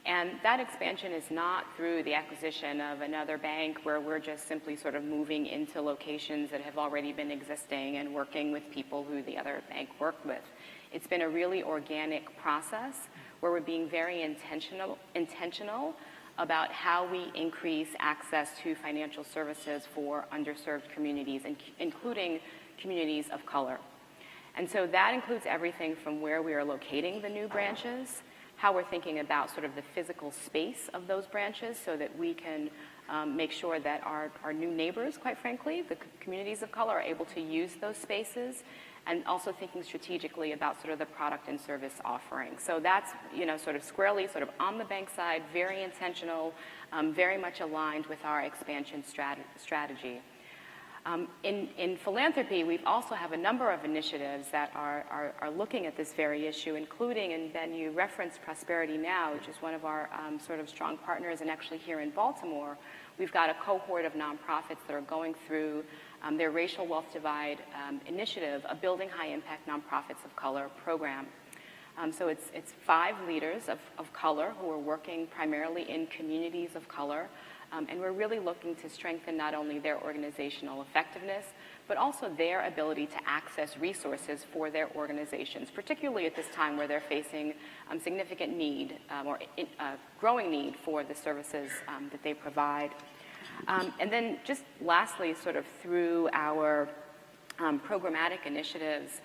And that expansion is not through the acquisition of another bank where we're just simply sort of moving into locations that have already been existing and working with people who the other bank worked with. It's been a really organic process where we're being very intentional about how we increase access to financial services for underserved communities, including communities of color. And so that includes everything from where we are locating the new branches, how we're thinking about sort of the physical space of those branches so that we can make sure that our new neighbors, quite frankly, the communities of color, are able to use those spaces, and also thinking strategically about sort of the product and service offering. So that's, sort of squarely sort of on the bank side, very intentional, very much aligned with our expansion strategy. In philanthropy, we also have a number of initiatives that are looking at this very issue, including, and Ben, you referenced Prosperity Now, which is one of our sort of strong partners, and actually here in Baltimore, we've got a cohort of nonprofits that are going through their racial wealth divide initiative, a Building High Impact Nonprofits of Color program. So it's 5 leaders of color who are working primarily in communities of color. And we're really looking to strengthen not only their organizational effectiveness, but also their ability to access resources for their organizations, particularly at this time where they're facing significant need or growing need for the services that they provide. And then just lastly, sort of through our programmatic initiatives,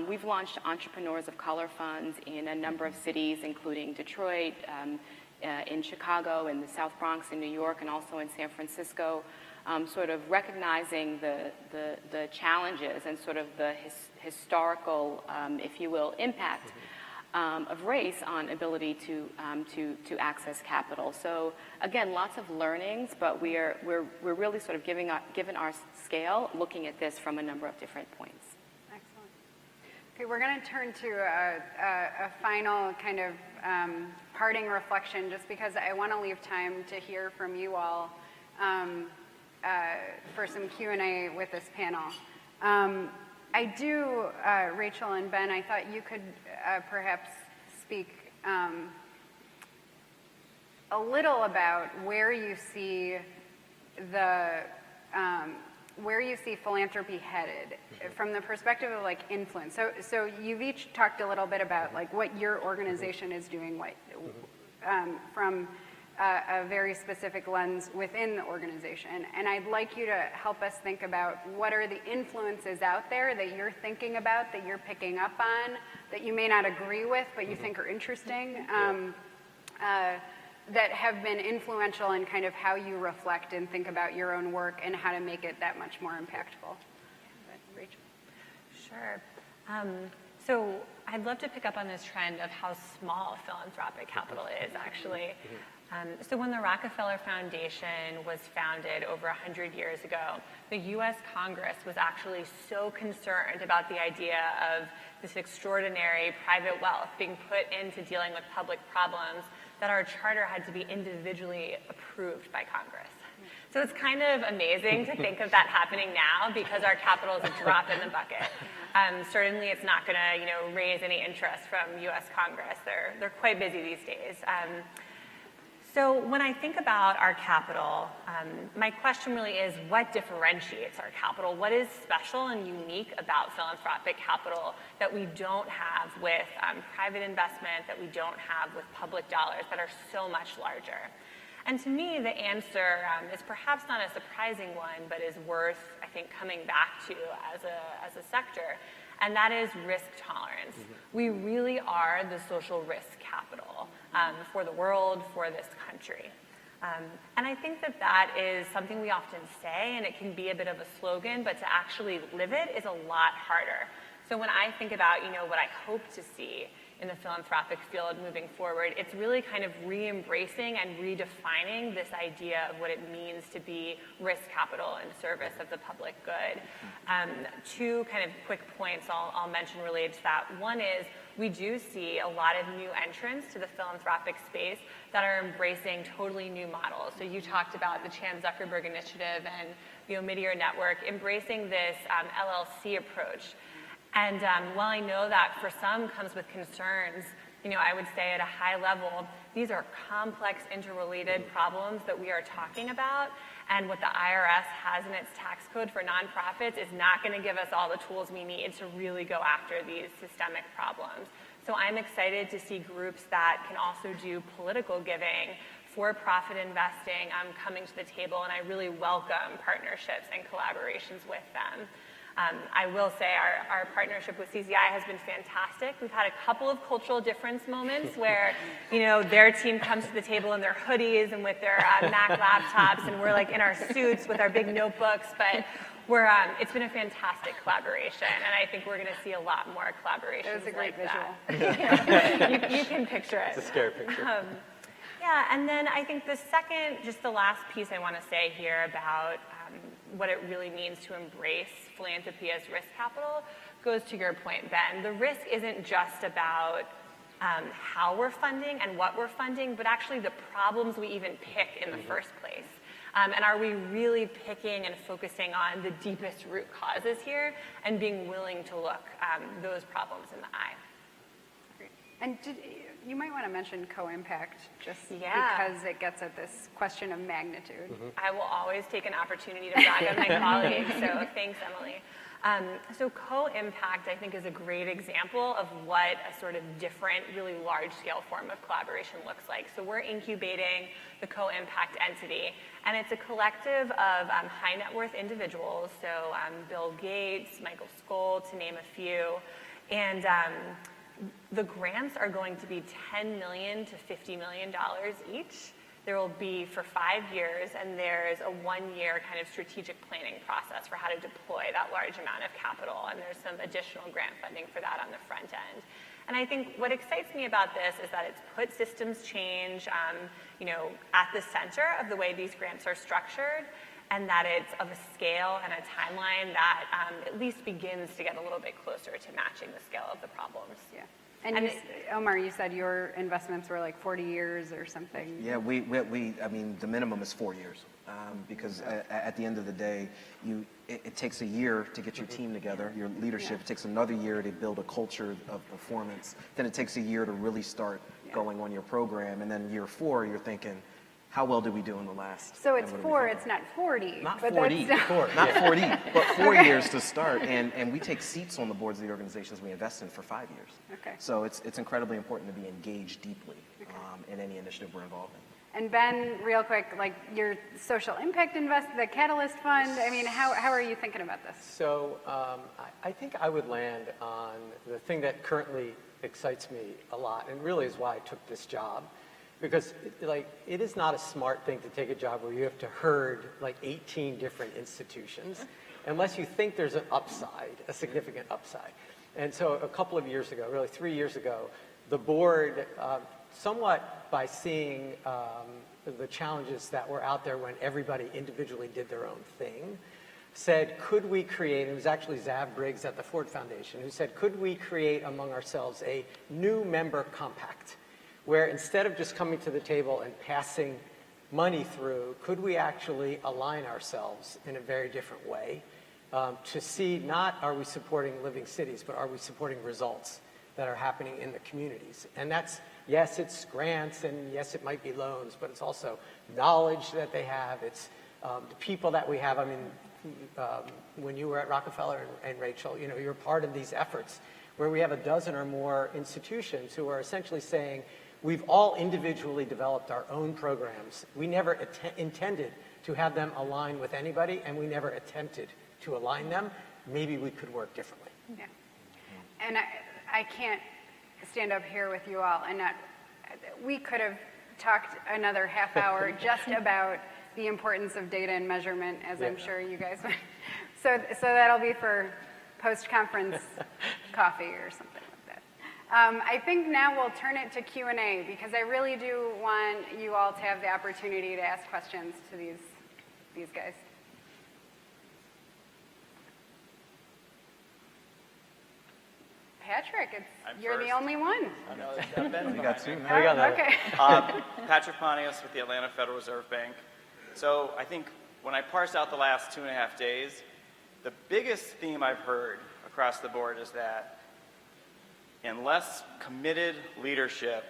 we've launched Entrepreneurs of Color funds in a number of cities, including Detroit, in Chicago, in the South Bronx, in New York, and also in San Francisco, sort of recognizing the challenges and sort of the historical, if you will, impact of race on ability to access capital. So again, lots of learnings, but we're really sort of given our scale, looking at this from a number of different points. Excellent. Okay, we're going to turn to a final kind of parting reflection, just because I want to leave time to hear from you all for some Q&A with this panel. I do, Rachel and Ben, I thought you could perhaps speak a little about where you see philanthropy headed from the perspective of like influence. So you've each talked a little bit about like what your organization is doing, from a very specific lens within the organization. And I'd like you to help us think about what are the influences out there that you're thinking about, that you're picking up on, that you may not agree with, but you think are interesting, that have been influential in kind of how you reflect and think about your own work and how to make it that much more impactful. Rachel. Sure. So I'd love to pick up on this trend of how small philanthropic capital is, actually. So when the Rockefeller Foundation was founded over 100 years ago, the U.S. Congress was actually so concerned about the idea of this extraordinary private wealth being put into dealing with public problems that our charter had to be individually approved by Congress. So it's kind of amazing to think of that happening now because our capital is a drop in the bucket. Certainly it's not going to, raise any interest from U.S. Congress. They're quite busy these days. So when I think about our capital, my question really is, what differentiates our capital? What is special and unique about philanthropic capital that we don't have with private investment, that we don't have with public dollars that are so much larger? And to me, the answer is perhaps not a surprising one, but is worth, I think, coming back to as a sector, and that is risk tolerance. We really are the social risk capital for the world, for this country. And I think that is something we often say, and it can be a bit of a slogan, but to actually live it is a lot harder. So when I think about, what I hope to see in the philanthropic field moving forward, it's really kind of re-embracing and redefining this idea of what it means to be risk capital in service of the public good. Two kind of quick points I'll mention related to that. One is we do see a lot of new entrants to the philanthropic space that are embracing totally new models. So you talked about the Chan Zuckerberg Initiative and the Omidyar Network embracing this LLC approach. And while I know that for some comes with concerns, I would say at a high level, these are complex, interrelated problems that we are talking about. And what the IRS has in its tax code for nonprofits is not going to give us all the tools we need to really go after these systemic problems. So I'm excited to see groups that can also do political giving, for-profit investing, coming to the table, and I really welcome partnerships and collaborations with them. I will say our partnership with CZI has been fantastic. We've had a couple of cultural difference moments where, their team comes to the table in their hoodies and with their Mac laptops, and we're like in our suits with our big notebooks, but it's been a fantastic collaboration, and I think we're going to see a lot more collaborations. That was a great visual. You can picture it. It's a scary picture. Yeah, and then I think the last piece I want to say here about what it really means to embrace philanthropy as risk capital goes to your point, Ben. The risk isn't just about how we're funding and what we're funding, but actually the problems we even pick in the first place. And are we really picking and focusing on the deepest root causes here and being willing to look those problems in the eye? And you might want to mention co-impact just because it gets at this question of magnitude. I will always take an opportunity to brag on my colleagues, so thanks, Emily. So co-impact, I think, is a great example of what a sort of different, really large-scale form of collaboration looks like. So we're incubating the co-impact entity, and it's a collective of high net worth individuals, so Bill Gates, Michael Skoll, to name a few, and the grants are going to be $10 million to $50 million each. There will be for 5 years, and there's a 1-year kind of strategic planning process for how to deploy that large amount of capital, and there's some additional grant funding for that on the front end. And I think what excites me about this is that it's put systems change, at the center of the way these grants are structured, and that it's of a scale and a timeline that at least begins to get a little bit closer to matching the scale of the problems. Yeah. And Omar, you said your investments were like 40 years or something. Yeah, I mean, the minimum is 4 years, because at the end of the day, it takes a year to get your team together, your leadership. It takes another year to build a culture of performance. Then it takes a year to really start going on your program. And then year 4, you're thinking, how well did we do in the last? So it's 4, it's not 40. Not but 40, that's not 40, but 4 years to start. And we take seats on the boards of the organizations we invest in for 5 years. Okay. So it's incredibly important to be engaged deeply in any initiative we're involved in. And Ben, real quick, like your social impact the Catalyst Fund, I mean, how are you thinking about this? So I think I would land on the thing that currently excites me a lot, and really is why I took this job. Because it is not a smart thing to take a job where you have to herd like 18 different institutions unless you think there's an upside, a significant upside. And so a couple of years ago, really 3 years ago, the board, somewhat by seeing the challenges that were out there when everybody individually did their own thing, said, could we create, it was actually Zav Briggs at the Ford Foundation who said, could we create among ourselves a new member compact, where instead of just coming to the table and passing money through, could we actually align ourselves in a very different way to see not are we supporting living cities, but are we supporting results that are happening in the communities? And that's, yes, it's grants, and yes, it might be loans, but it's also knowledge that they have. It's the people that we have. I mean, when you were at Rockefeller and Rachel, you're part of these efforts where we have a dozen or more institutions who are essentially saying, we've all individually developed our own programs. We never intended to have them align with anybody, and we never attempted to align them. Maybe we could work differently. Yeah. And I can't stand up here with you all and not, we could have talked another half hour just about the importance of data and measurement, as I'm sure you guys would. So that'll be for post-conference coffee or something. I think now we'll turn it to Q&A because I really do want you all to have the opportunity to ask questions to these guys. Patrick, you're the only one. I know, We got two. We got that. Okay. Patrick Pontius with the Atlanta Federal Reserve Bank. So I think when I parsed out the last 2.5 days, the biggest theme I've heard across the board is that unless committed leadership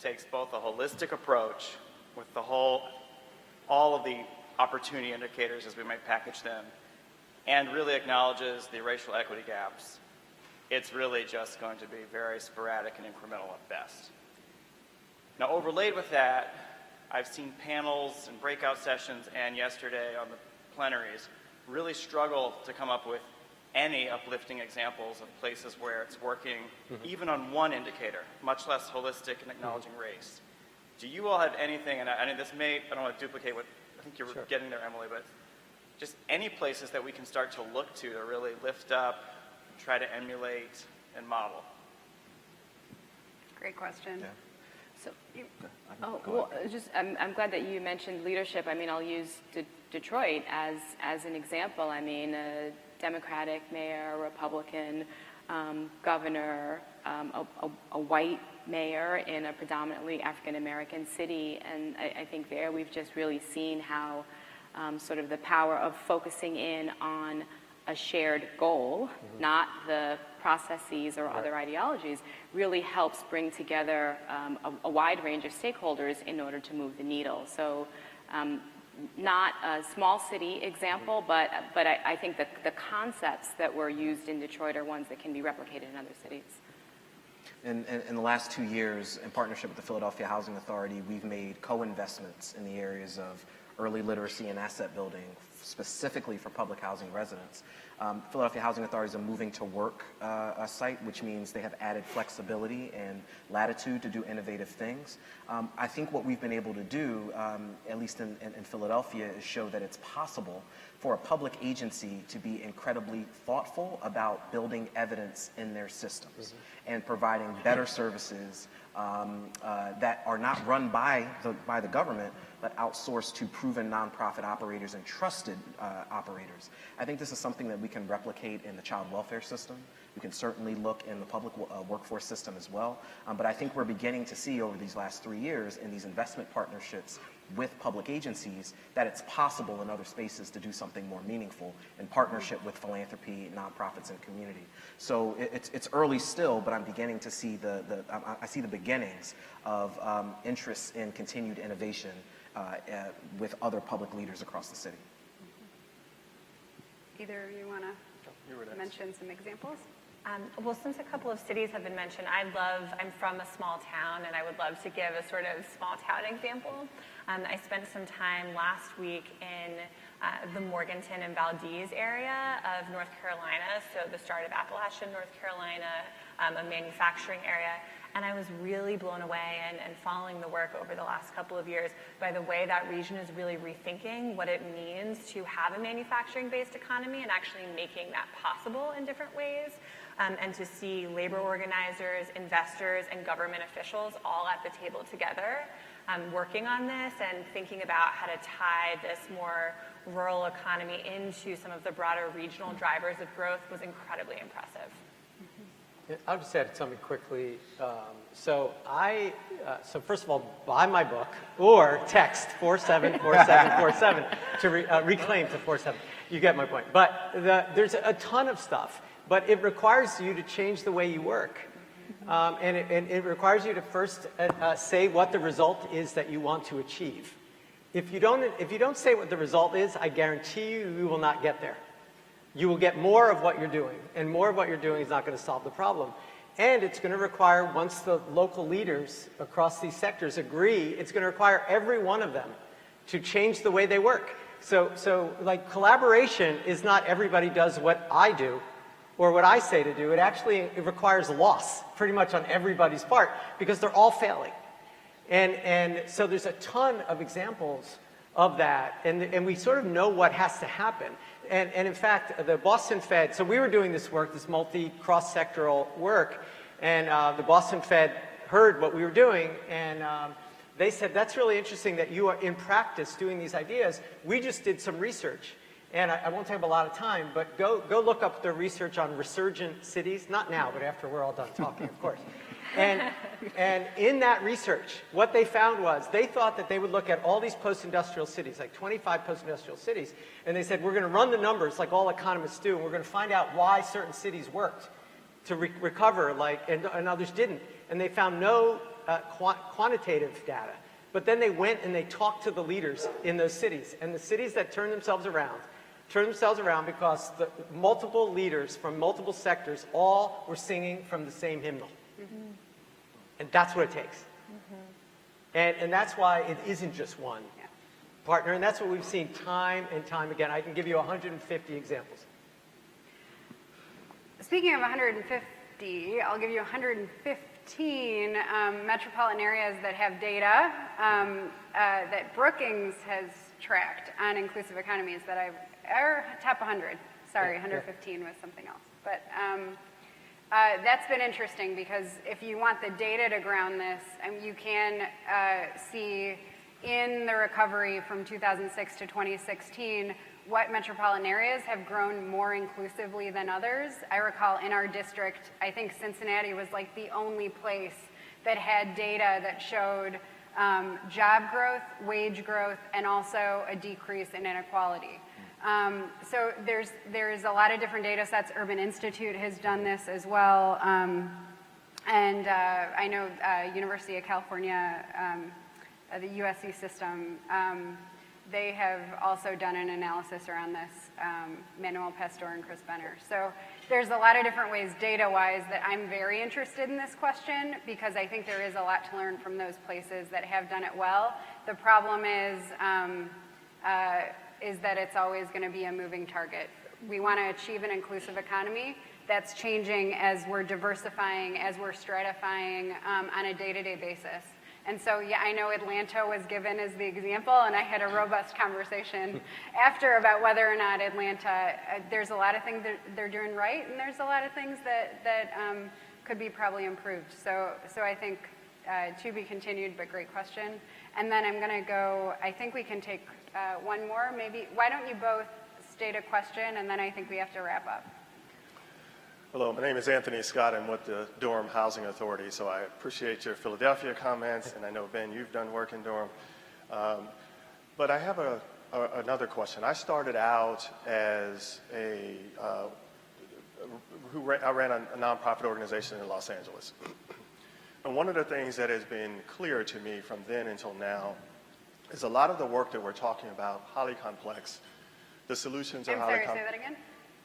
takes both a holistic approach with all of the opportunity indicators as we might package them, and really acknowledges the racial equity gaps, it's really just going to be very sporadic and incremental at best. Now, overlaid with that, I've seen panels and breakout sessions and yesterday on the plenaries really struggle to come up with any uplifting examples of places where it's working, even on one indicator, much less holistic and acknowledging race. Do you all have anything, and I mean, I don't want to duplicate what I think you're getting there, Emily, but just any places that we can start to look to really lift up, try to emulate, and model? Great question. Yeah. So, I'm glad that you mentioned leadership. I mean, I'll use Detroit as an example. I mean, a Democratic mayor, a Republican governor, a white mayor in a predominantly African-American city. And I think there we've just really seen how sort of the power of focusing in on a shared goal, not the processes or other ideologies, really helps bring together a wide range of stakeholders in order to move the needle. So not a small city example, but I think that the concepts that were used in Detroit are ones that can be replicated in other cities. In the last 2 years, in partnership with the Philadelphia Housing Authority, we've made co-investments in the areas of early literacy and asset building, specifically for public housing residents. Philadelphia Housing Authority is a moving to work site, which means they have added flexibility and latitude to do innovative things. I think what we've been able to do, at least in Philadelphia, is show that it's possible for a public agency to be incredibly thoughtful about building evidence in their systems and providing better services that are not run by the government, but outsourced to proven nonprofit operators and trusted operators. I think this is something that we can replicate in the child welfare system. You can certainly look in the public workforce system as well. But I think we're beginning to see over these last 3 years in these investment partnerships with public agencies that it's possible in other spaces to do something more meaningful in partnership with philanthropy, nonprofits, and community. So it's early still, but I'm beginning to see I see the beginnings of interest in continued innovation with other public leaders across the city. Either of you want to mention some examples? Well, since a couple of cities have been mentioned, I'm from a small town, and I would love to give a sort of small town example. I spent some time last week in the Morganton and Valdez area of North Carolina, so the start of Appalachian, North Carolina, a manufacturing area. And I was really blown away and following the work over the last couple of years by the way that region is really rethinking what it means to have a manufacturing-based economy and actually making that possible in different ways. And to see labor organizers, investors, and government officials all at the table together working on this and thinking about how to tie this more rural economy into some of the broader regional drivers of growth was incredibly impressive. I'll just add something quickly. So first of all, buy my book or text 474747 to reclaim to 47. You get my point. But there's a ton of stuff, but it requires you to change the way you work. And it requires you to first say what the result is that you want to achieve. If you don't say what the result is, I guarantee you will not get there. You will get more of what you're doing, and more of what you're doing is not going to solve the problem. And it's going to require, once the local leaders across these sectors agree, it's going to require every one of them to change the way they work. So like collaboration is not everybody does what I do or what I say to do. It requires loss pretty much on everybody's part because they're all failing. And so there's a ton of examples of that, and we sort of know what has to happen. And in fact, the Boston Fed, so we were doing this work, this cross-sectoral work, and the Boston Fed heard what we were doing, and they said, that's really interesting that you are in practice doing these ideas. We just did some research, and I won't take up a lot of time, but go look up the research on resurgent cities, not now, but after we're all done talking, of course. And in that research, what they found was they thought that they would look at all these post-industrial cities, like 25 post-industrial cities, and they said, we're going to run the numbers like all economists do, and we're going to find out why certain cities worked to recover, and others didn't. And they found no quantitative data. But then they went and they talked to the leaders in those cities, and the cities that turned themselves around because the multiple leaders from multiple sectors all were singing from the same hymnal. Mm-hmm. And that's what it takes. Mm-hmm. And that's why it isn't just one partner, and that's what we've seen time and time again. I can give you 150 examples. Speaking of 150, I'll give you 115 metropolitan areas that have data that Brookings has tracked on inclusive economies or top 100. Sorry, 115 was something else. But that's been interesting because if you want the data to ground this, you can see in the recovery from 2006 to 2016 what metropolitan areas have grown more inclusively than others. I recall in our district, I think Cincinnati was like the only place that had data that showed job growth, wage growth, and also a decrease in inequality. So there's a lot of different data sets. Urban Institute has done this as well. And I know University of California, the USC system, they have also done an analysis around this, Manuel Pastor and Chris Benner. So there's a lot of different ways data-wise that I'm very interested in this question because I think there is a lot to learn from those places that have done it well. The problem is that it's always going to be a moving target. We want to achieve an inclusive economy that's changing as we're diversifying, as we're stratifying on a day-to-day basis. And so, yeah, I know Atlanta was given as the example, and I had a robust conversation after about whether or not Atlanta, there's a lot of things that they're doing right, and there's a lot of things that could be probably improved. So I think to be continued, but great question. And then I'm going to go, I think we can take one more, maybe. Why don't you both state a question, and then I think we have to wrap up. Hello, my name is Anthony Scott. I'm with the Durham Housing Authority, so I appreciate your Philadelphia comments, and I know, Ben, you've done work in Durham. But I have another question. I started out as I ran a nonprofit organization in Los Angeles. And one of the things that has been clear to me from then until now is a lot of the work that we're talking about, highly complex. The solutions are highly complex. Say that again?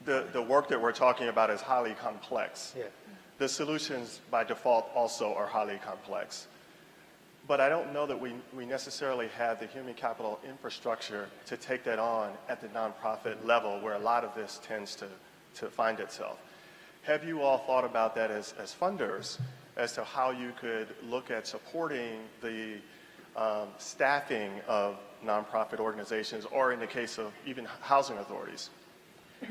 The work that we're talking about is highly complex. Yeah. The solutions by default also are highly complex. But I don't know that we necessarily have the human capital infrastructure to take that on at the nonprofit level where a lot of this tends to find itself. Have you all thought about that as funders as to how you could look at supporting the staffing of nonprofit organizations, or in the case of even housing authorities?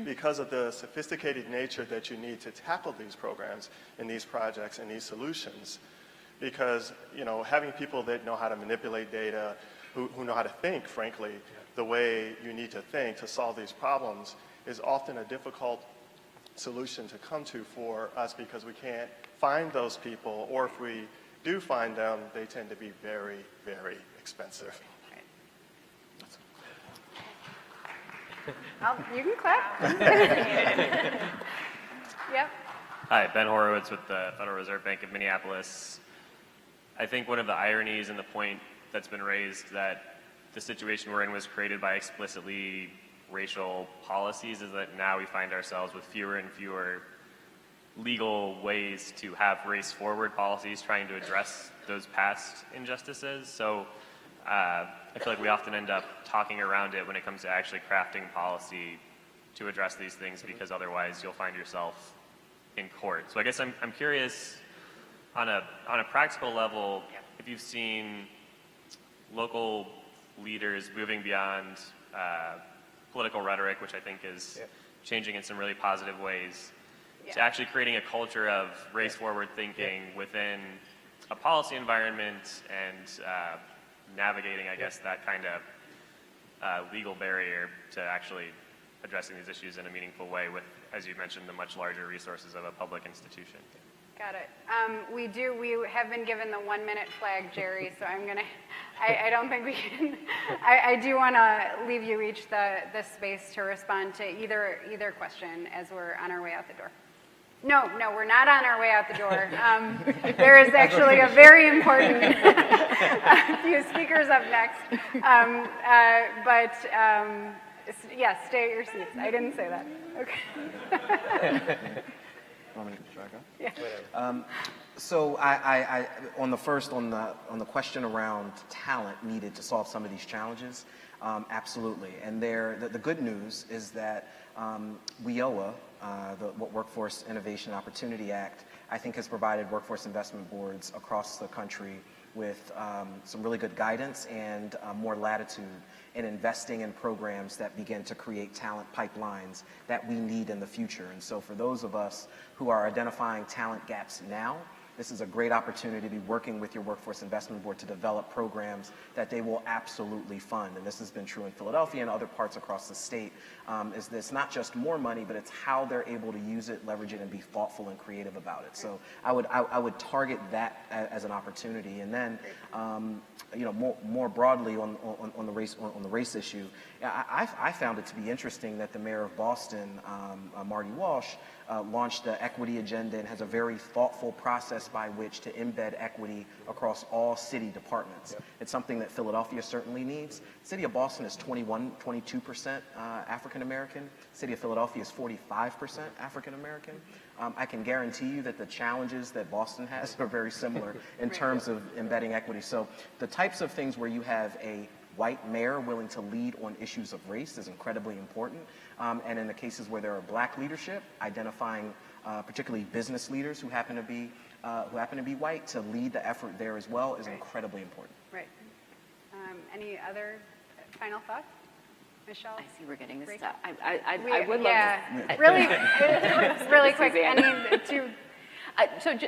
Because of the sophisticated nature that you need to tackle these programs and these projects and these solutions. Because, you know, having people that know how to manipulate data, who know how to think, frankly, the way you need to think to solve these problems is often a difficult solution to come to for us because we can't find those people, or if we do find them, they tend to be very, very expensive. You can clap. Yep. Hi, Ben Horowitz with the Federal Reserve Bank of Minneapolis. I think one of the ironies and the point that's been raised that the situation we're in was created by explicitly racial policies is that now we find ourselves with fewer and fewer legal ways to have race-forward policies trying to address those past injustices. So I feel like we often end up talking around it when it comes to actually crafting policy to address these things, because otherwise you'll find yourself in court. So I guess I'm curious on a practical level, if you've seen local leaders moving beyond political rhetoric, which I think is changing in some really positive ways, to actually creating a culture of race-forward thinking within a policy environment and navigating, I guess, that kind of legal barrier to actually addressing these issues in a meaningful way with, as you mentioned, the much larger resources of a public institution. Got it. We have been given the 1 minute flag, Jerry, so I don't think we can, I do want to leave you each the space to respond to either question as we're on our way out the door. No, we're not on our way out the door. There is actually a very important few speakers up next. Yes, stay at your seats. I didn't say that. Okay. Yeah. So I on the question around talent needed to solve some of these challenges, absolutely. And the good news is that WIOA, the Workforce Innovation Opportunity Act, I think has provided workforce investment boards across the country with some really good guidance and more latitude in investing in programs that begin to create talent pipelines that we need in the future. And so for those of us who are identifying talent gaps now, this is a great opportunity to be working with your Workforce Investment Board to develop programs that they will absolutely fund. And this has been true in Philadelphia and other parts across the state, is this not just more money, but it's how they're able to use it, leverage it, and be thoughtful and creative about it. So I would target that as an opportunity. And then, more broadly on the race issue, I found it to be interesting that the mayor of Boston, Marty Walsh, launched the equity agenda and has a very thoughtful process by which to embed equity across all city departments. Yep. It's something that Philadelphia certainly needs. The city of Boston is 22% African American. The city of Philadelphia is 45% African American. I can guarantee you that the challenges that Boston has are very similar in terms of embedding equity. So the types of things where you have a white mayor willing to lead on issues of race is incredibly important. And in the cases where there are black leadership, identifying particularly business leaders who happen to be white to lead the effort there as well is incredibly important. Right. Any other final thoughts? Michelle? I see we're getting this Rachel? stuff. I would love to. Really quick.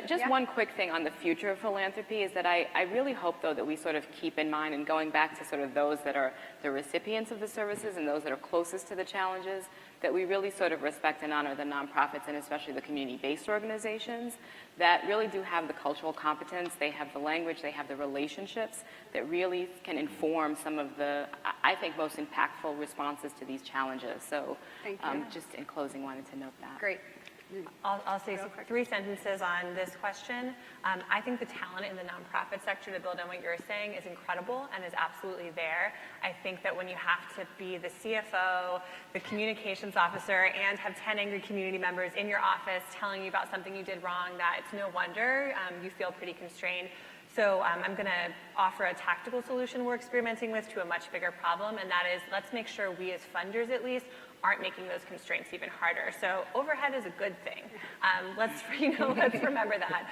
Just one quick thing on the future of philanthropy is that I really hope, though, that we sort of keep in mind, and going back to sort of those that are the recipients of the services and those that are closest to the challenges, that we really sort of respect and honor the nonprofits and especially the community-based organizations that really do have the cultural competence, they have the language, they have the relationships that really can inform some of the, I think, most impactful responses to these challenges. So Thank you. just in closing, wanted to note that. Great. I'll say 3 sentences on this question. I think the talent in the nonprofit sector, to build on what you're saying, is incredible and is absolutely there. I think that when you have to be the CFO, the communications officer, and have 10 angry community members in your office telling you about something you did wrong, that it's no wonder you feel pretty constrained. So I'm going to offer a tactical solution we're experimenting with to a much bigger problem, and that is, let's make sure we as funders at least aren't making those constraints even harder. So overhead is a good thing. Let's remember that.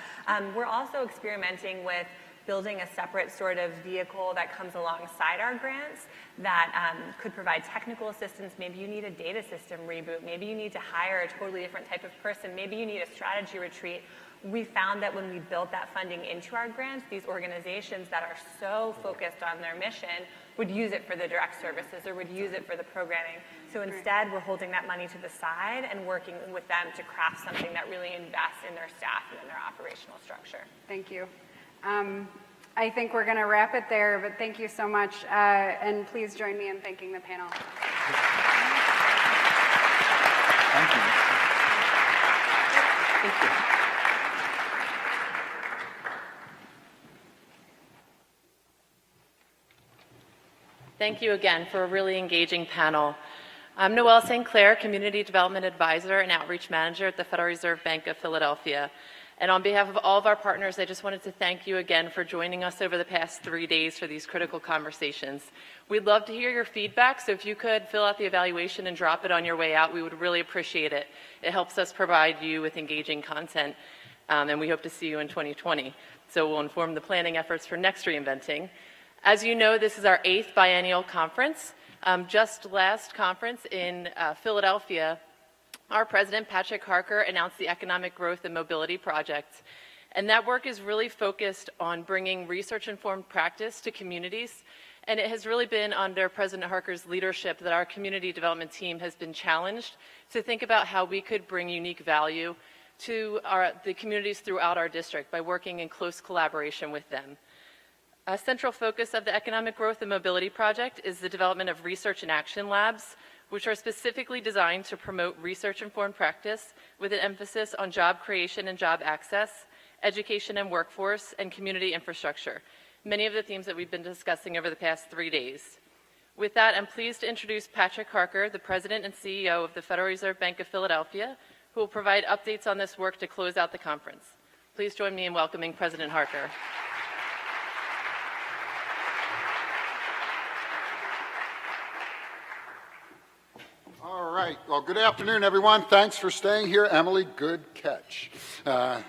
We're also experimenting with building a separate sort of vehicle that comes alongside our grants that could provide technical assistance. Maybe you need a data system reboot. Maybe you need to hire a totally different type of person. Maybe you need a strategy retreat. We found that when we built that funding into our grants, these organizations that are so focused on their mission would use it for the direct services or would use it for the programming. So instead, we're holding that money to the side and working with them to craft something that really invests in their staff and in their operational structure. Thank you. I think we're going to wrap it there, but thank you so much. And please join me in thanking the panel. Thank you. Thank you. Thank you again for a really engaging panel. I'm Noelle St. Clair, Community Development Advisor and Outreach Manager at the Federal Reserve Bank of Philadelphia. And on behalf of all of our partners, I just wanted to thank you again for joining us over the past 3 days for these critical conversations. We'd love to hear your feedback, so if you could fill out the evaluation and drop it on your way out, we would really appreciate it. It helps us provide you with engaging content, and we hope to see you in 2020. So we'll inform the planning efforts for next Reinventing. As you know, this is our 8th biennial conference. Just last conference in Philadelphia, our president, Patrick Harker, announced the Economic Growth and Mobility Project. And that work is really focused on bringing research-informed practice to communities. And it has really been under President Harker's leadership that our community development team has been challenged to think about how we could bring unique value to the communities throughout our district by working in close collaboration with them. A central focus of the Economic Growth and Mobility Project is the development of research and action labs, which are specifically designed to promote research-informed practice with an emphasis on job creation and job access, education and workforce, and community infrastructure, many of the themes that we've been discussing over the past 3 days. With that, I'm pleased to introduce Patrick Harker, the President and CEO of the Federal Reserve Bank of Philadelphia, who will provide updates on this work to close out the conference. Please join me in welcoming President Harker. All right. Well, good afternoon, everyone. Thanks for staying here. Emily, good catch. I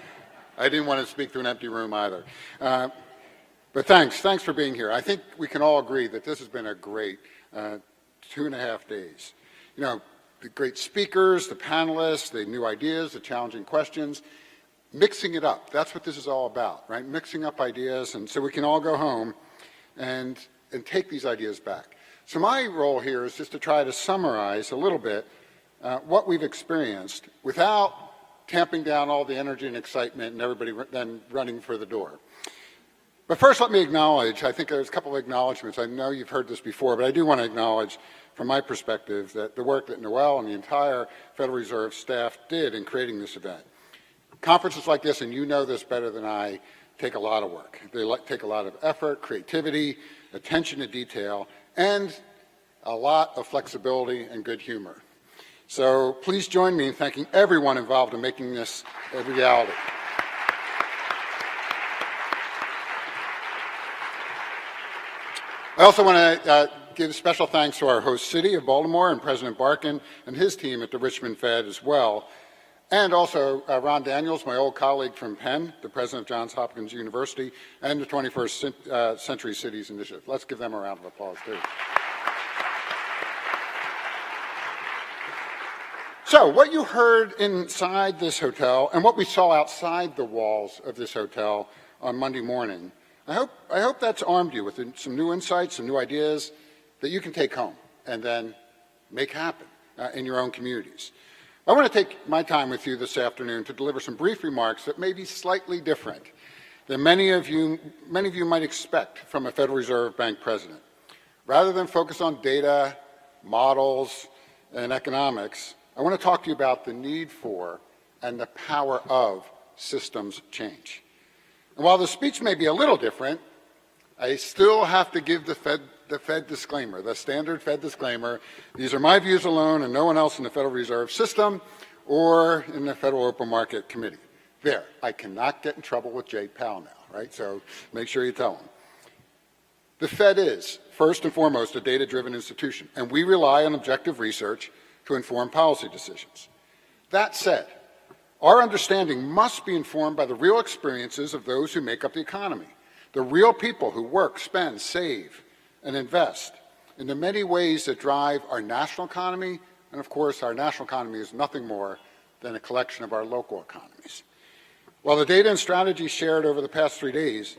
didn't want to speak to an empty room either. But thanks for being here. I think we can all agree that this has been a great 2.5 days. You know, the great speakers, the panelists, the new ideas, the challenging questions, mixing it up. That's what this is all about, right? Mixing up ideas, and so we can all go home and take these ideas back. So my role here is just to try to summarize a little bit what we've experienced without tamping down all the energy and excitement and everybody then running for the door. But first, let me acknowledge, I think there's a couple of acknowledgments. I know you've heard this before, but I do want to acknowledge from my perspective that the work that Noelle and the entire Federal Reserve staff did in creating this event. Conferences like this, and you know this better than I, take a lot of work. They take a lot of effort, creativity, attention to detail, and a lot of flexibility and good humor. So please join me in thanking everyone involved in making this a reality. I also want to give special thanks to our host city of Baltimore and President Barkin and his team at the Richmond Fed as well. And also Ron Daniels, my old colleague from Penn, the president of Johns Hopkins University, and the 21st Century Cities Initiative. Let's give them a round of applause, too. So what you heard inside this hotel and what we saw outside the walls of this hotel on Monday morning, I hope that's armed you with some new insights, some new ideas that you can take home and then make happen in your own communities. I want to take my time with you this afternoon to deliver some brief remarks that may be slightly different than many of you might expect from a Federal Reserve Bank president. Rather than focus on data, models, and economics, I want to talk to you about the need for and the power of systems change. And while the speech may be a little different, I still have to give the Fed disclaimer, the standard Fed disclaimer. These are my views alone and no one else in the Federal Reserve System or in the Federal Open Market Committee. There, I cannot get in trouble with Jay Powell now, right? So make sure you tell him. The Fed is, first and foremost, a data-driven institution, and we rely on objective research to inform policy decisions. That said, our understanding must be informed by the real experiences of those who make up the economy, the real people who work, spend, save, and invest in the many ways that drive our national economy, and of course, our national economy is nothing more than a collection of our local economies. While the data and strategies shared over the past 3 days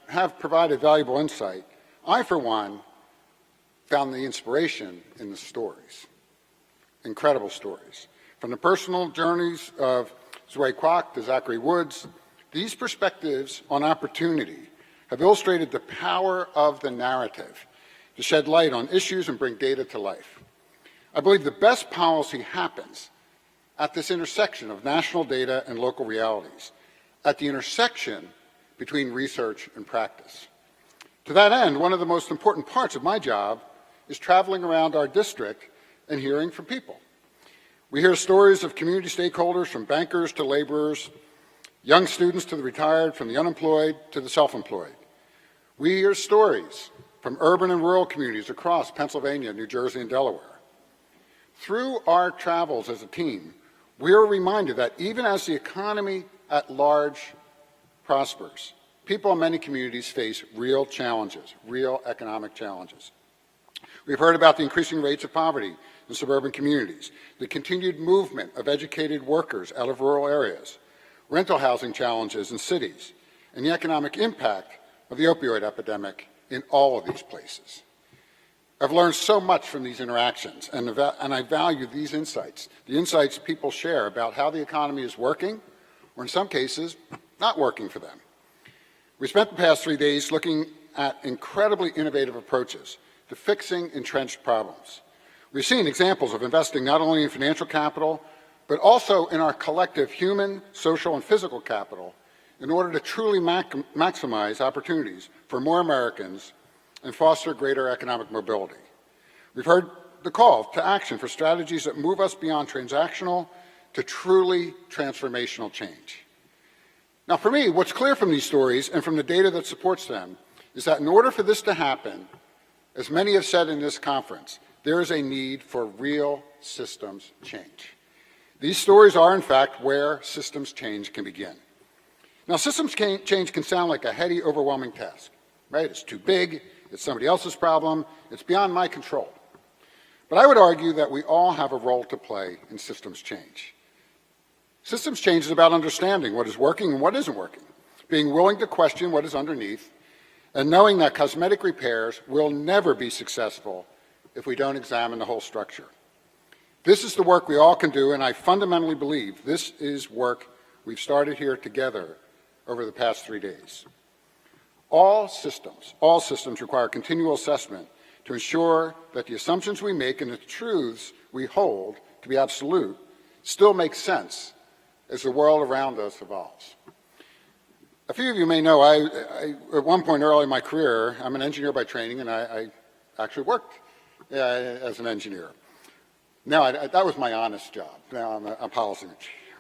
have provided valuable insight, I, for one, found the inspiration in the stories. Incredible stories. From the personal journeys of Zui Kwok to Zachary Woods, these perspectives on opportunity have illustrated the power of the narrative to shed light on issues and bring data to life. I believe the best policy happens at this intersection of national data and local realities, at the intersection between research and practice. To that end, one of the most important parts of my job is traveling around our district and hearing from people. We hear stories of community stakeholders, from bankers to laborers, young students to the retired, from the unemployed to the self-employed. We hear stories from urban and rural communities across Pennsylvania, New Jersey, and Delaware. Through our travels as a team, we are reminded that even as the economy at large prospers, people in many communities face real challenges, real economic challenges. We've heard about the increasing rates of poverty in suburban communities, the continued movement of educated workers out of rural areas, rental housing challenges in cities, and the economic impact of the opioid epidemic in all of these places. I've learned so much from these interactions, and I value these insights, the insights people share about how the economy is working, or in some cases, not working for them. We spent the past 3 days looking at incredibly innovative approaches to fixing entrenched problems. We've seen examples of investing not only in financial capital, but also in our collective human, social, and physical capital in order to truly maximize opportunities for more Americans and foster greater economic mobility. We've heard the call to action for strategies that move us beyond transactional to truly transformational change. Now, for me, what's clear from these stories and from the data that supports them is that in order for this to happen, as many have said in this conference, there is a need for real systems change. These stories are, in fact, where systems change can begin. Now, systems change can sound like a heady, overwhelming task, right? It's too big, it's somebody else's problem, it's beyond my control. But I would argue that we all have a role to play in systems change. Systems change is about understanding what is working and what isn't working, being willing to question what is underneath, and knowing that cosmetic repairs will never be successful if we don't examine the whole structure. This is the work we all can do, and I fundamentally believe this is work we've started here together over the past 3 days. All systems require continual assessment to ensure that the assumptions we make and the truths we hold to be absolute still make sense as the world around us evolves. A few of you may know I at one point early in my career, I'm an engineer by training, and I actually worked as an engineer. Now, that was my honest job. Now I'm a policy.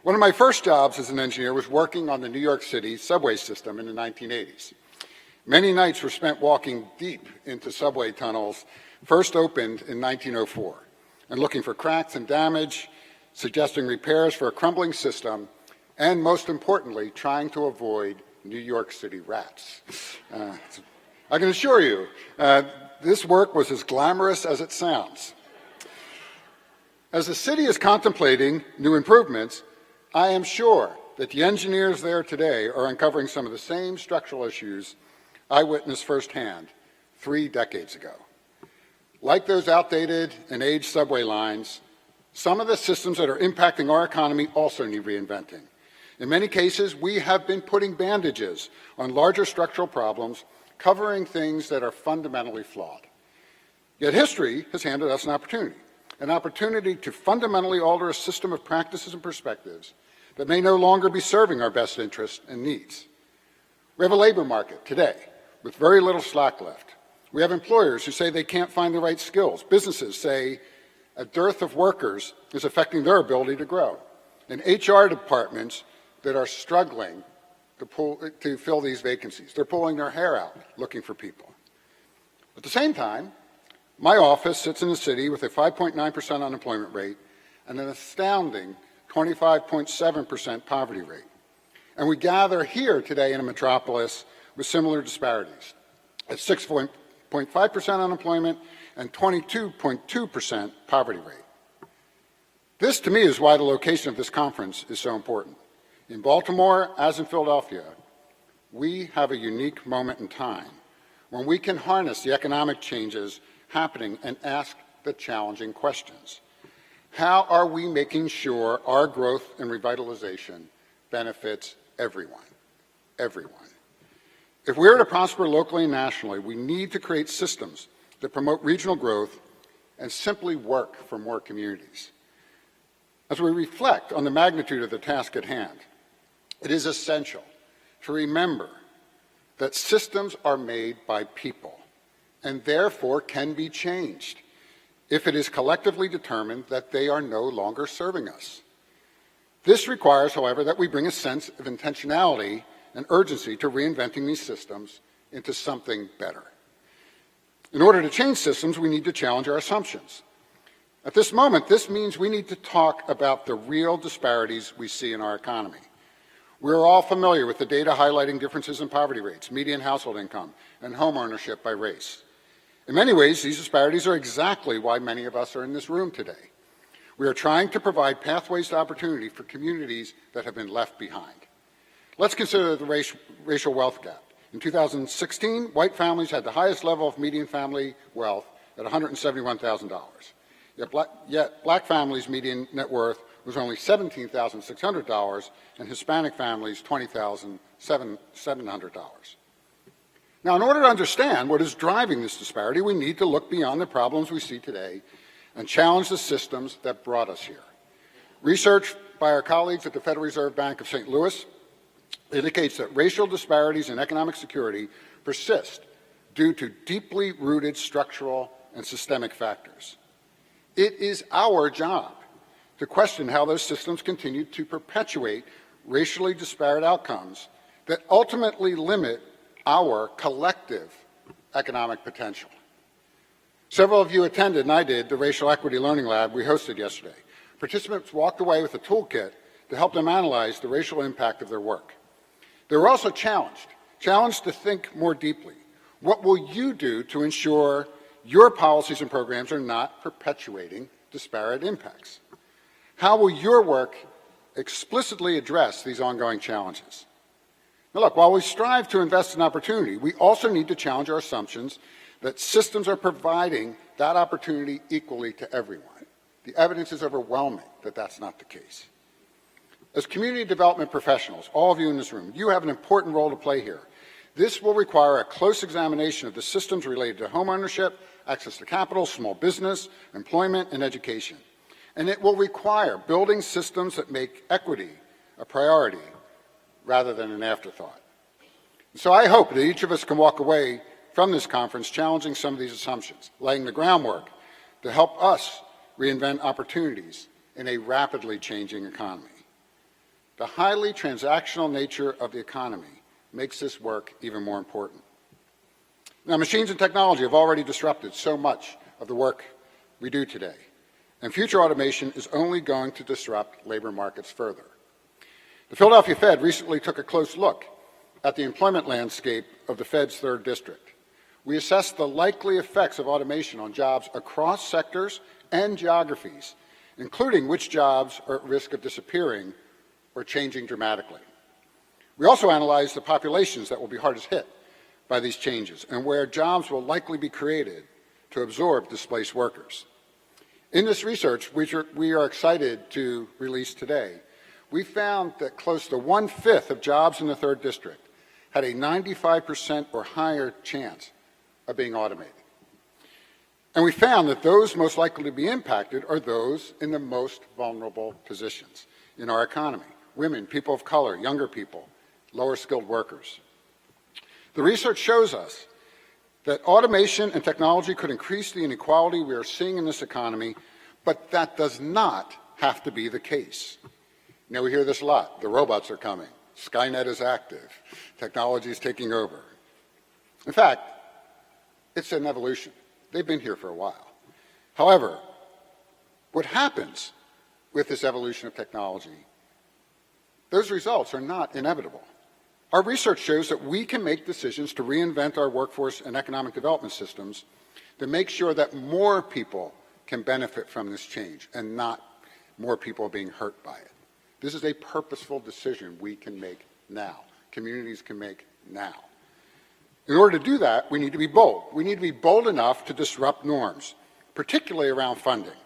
One of my first jobs as an engineer was working on the New York City subway system in the 1980s. Many nights were spent walking deep into subway tunnels, first opened in 1904, and looking for cracks and damage, suggesting repairs for a crumbling system, and most importantly, trying to avoid New York City rats. I can assure you, this work was as glamorous as it sounds. As the city is contemplating new improvements, I am sure that the engineers there today are uncovering some of the same structural issues I witnessed firsthand 3 decades ago. Like those outdated and aged subway lines, some of the systems that are impacting our economy also need reinventing. In many cases, we have been putting bandages on larger structural problems, covering things that are fundamentally flawed. Yet history has handed us an opportunity to fundamentally alter a system of practices and perspectives that may no longer be serving our best interests and needs. We have a labor market today with very little slack left. We have employers who say they can't find the right skills. Businesses say a dearth of workers is affecting their ability to grow. And HR departments that are struggling to fill these vacancies. They're pulling their hair out looking for people. At the same time, my office sits in a city with a 5.9% unemployment rate and an astounding 25.7% poverty rate. And we gather here today in a metropolis with similar disparities at 6.5% unemployment and 22.2% poverty rate. This, to me, is why the location of this conference is so important. In Baltimore, as in Philadelphia, we have a unique moment in time when we can harness the economic changes happening and ask the challenging questions. How are we making sure our growth and revitalization benefits everyone? Everyone. If we're to prosper locally and nationally, we need to create systems that promote regional growth and simply work for more communities. As we reflect on the magnitude of the task at hand, it is essential to remember that systems are made by people and therefore can be changed if it is collectively determined that they are no longer serving us. This requires, however, that we bring a sense of intentionality and urgency to reinventing these systems into something better. In order to change systems, we need to challenge our assumptions. At this moment, this means we need to talk about the real disparities we see in our economy. We're all familiar with the data highlighting differences in poverty rates, median household income, and home ownership by race. In many ways, these disparities are exactly why many of us are in this room today. We are trying to provide pathways to opportunity for communities that have been left behind. Let's consider the racial wealth gap. In 2016, white families had the highest level of median family wealth at $171,000. Yet black families' median net worth was only $17,600, and Hispanic families $20,700. Now, in order to understand what is driving this disparity, we need to look beyond the problems we see today and challenge the systems that brought us here. Research by our colleagues at the Federal Reserve Bank of St. Louis indicates that racial disparities in economic security persist due to deeply rooted structural and systemic factors. It is our job to question how those systems continue to perpetuate racially disparate outcomes that ultimately limit our collective economic potential. Several of you attended, and I did, the Racial Equity Learning Lab we hosted yesterday. Participants walked away with a toolkit to help them analyze the racial impact of their work. They were also challenged to think more deeply. What will you do to ensure your policies and programs are not perpetuating disparate impacts? How will your work explicitly address these ongoing challenges? Now look, while we strive to invest in opportunity, we also need to challenge our assumptions that systems are providing that opportunity equally to everyone. The evidence is overwhelming that that's not the case. As community development professionals, all of you in this room, you have an important role to play here. This will require a close examination of the systems related to home ownership, access to capital, small business, employment, and education. And it will require building systems that make equity a priority rather than an afterthought. So I hope that each of us can walk away from this conference challenging some of these assumptions, laying the groundwork to help us reinvent opportunities in a rapidly changing economy. The highly transactional nature of the economy makes this work even more important. Now, machines and technology have already disrupted so much of the work we do today, and future automation is only going to disrupt labor markets further. The Philadelphia Fed recently took a close look at the employment landscape of the Fed's 3rd district. We assessed the likely effects of automation on jobs across sectors and geographies including which jobs are at risk of disappearing or changing dramatically. We also analyzed the populations that will be hardest hit by these changes and where jobs will likely be created to absorb displaced workers. In this research, which we are excited to release today, we found that close to 1/5 of jobs in the 3rd District had a 95% or higher chance of being automated. And we found that those most likely to be impacted are those in the most vulnerable positions in our economy: women, people of color, younger people, lower skilled workers. The research shows us that automation and technology could increase the inequality we are seeing in this economy, but that does not have to be the case. Now, we hear this a lot. The robots are coming. Skynet is active. Technology is taking over. In fact, it's an evolution. They've been here for a while. However, what happens with this evolution of technology, those results are not inevitable. Our research shows that we can make decisions to reinvent our workforce and economic development systems to make sure that more people can benefit from this change and not more people being hurt by it. This is a purposeful decision we can make now, communities can make now. In order to do that, we need to be bold. We need to be bold enough to disrupt norms, particularly around funding.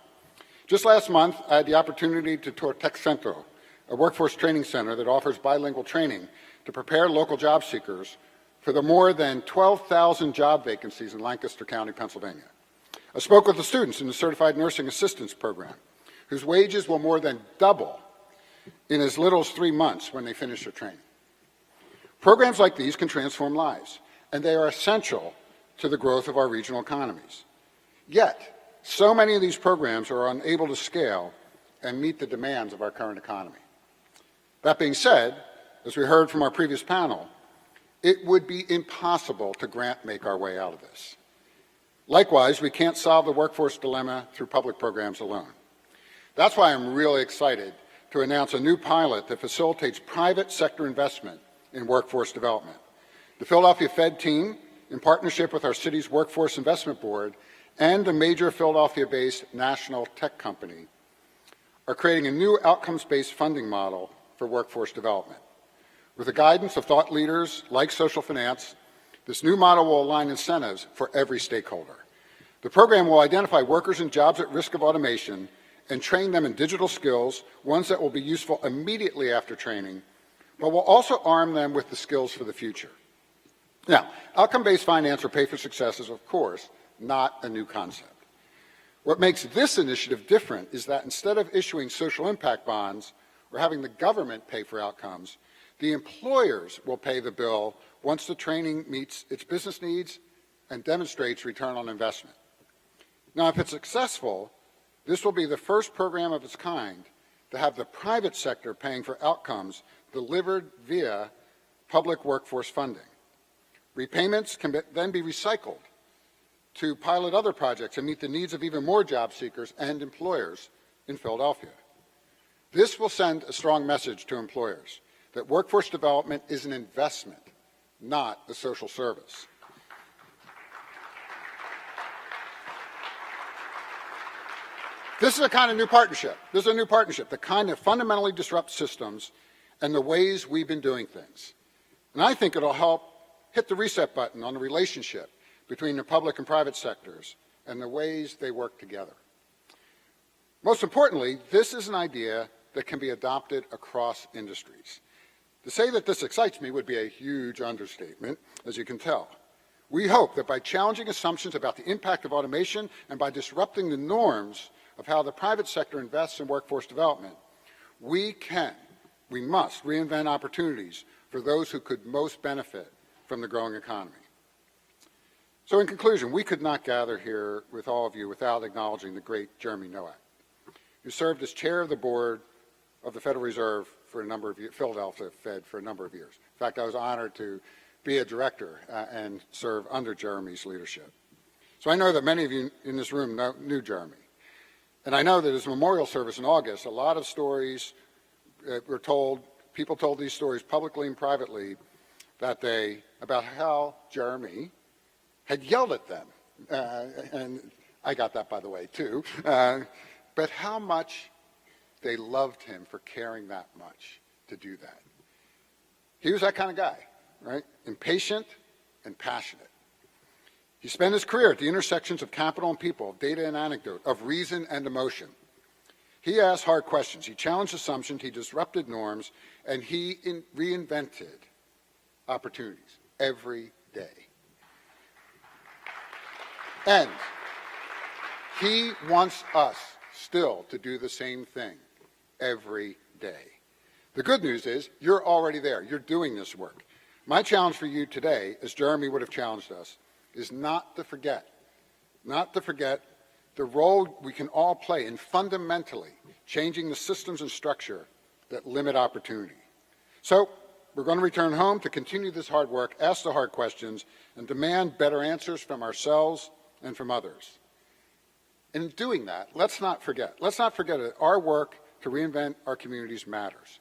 Just last month, I had the opportunity to tour Tech Centro, a workforce training center that offers bilingual training to prepare local job seekers for the more than 12,000 job vacancies in Lancaster County, Pennsylvania. I spoke with the students in the Certified Nursing Assistance Program, whose wages will more than double in as little as 3 months when they finish their training. Programs like these can transform lives, and they are essential to the growth of our regional economies. Yet, so many of these programs are unable to scale and meet the demands of our current economy. That being said, as we heard from our previous panel, it would be impossible to grant make our way out of this. Likewise, we can't solve the workforce dilemma through public programs alone. That's why I'm really excited to announce a new pilot that facilitates private sector investment in workforce development. The Philadelphia Fed team, in partnership with our city's Workforce Investment Board and a major Philadelphia-based national tech company, are creating a new outcomes-based funding model for workforce development. With the guidance of thought leaders like social finance, this new model will align incentives for every stakeholder. The program will identify workers and jobs at risk of automation and train them in digital skills, ones that will be useful immediately after training, but will also arm them with the skills for the future. Now, outcome-based finance or pay for success is, of course, not a new concept. What makes this initiative different is that instead of issuing social impact bonds or having the government pay for outcomes, the employers will pay the bill once the training meets its business needs and demonstrates return on investment. Now, if it's successful, this will be the first program of its kind to have the private sector paying for outcomes delivered via public workforce funding. Repayments can then be recycled to pilot other projects and meet the needs of even more job seekers and employers in Philadelphia. This will send a strong message to employers that workforce development is an investment, not a social service. This is a kind of new partnership. This is a new partnership that kind of fundamentally disrupts systems and the ways we've been doing things. And I think it'll help hit the reset button on the relationship between the public and private sectors and the ways they work together. Most importantly, this is an idea that can be adopted across industries. To say that this excites me would be a huge understatement, as you can tell. We hope that by challenging assumptions about the impact of automation and by disrupting the norms of how the private sector invests in workforce development, we must reinvent opportunities for those who could most benefit from the growing economy. So in conclusion, we could not gather here with all of you without acknowledging the great Jeremy Nowak, who served as chair of the board of the Federal Reserve for a number of years, Philadelphia Fed for a number of years. In fact, I was honored to be a director and serve under Jeremy's leadership. So I know that many of you in this room knew Jeremy. And I know that his memorial service in August, a lot of stories were told, people told these stories publicly and privately that day about how Jeremy had yelled at them. And I got that, by the way, too. but how much they loved him for caring that much to do that. He was that kind of guy, right? Impatient and passionate. He spent his career at the intersections of capital and people, of data and anecdote, of reason and emotion. He asked hard questions. He challenged assumptions. He disrupted norms. And he reinvented opportunities every day. And he wants us still to do the same thing every day. The good news is you're already there. You're doing this work. My challenge for you today, as Jeremy would have challenged us, is not to forget the role we can all play in fundamentally changing the systems and structure that limit opportunity. So we're going to return home to continue this hard work, ask the hard questions, and demand better answers from ourselves and from others. In doing that, let's not forget that our work to reinvent our communities matters.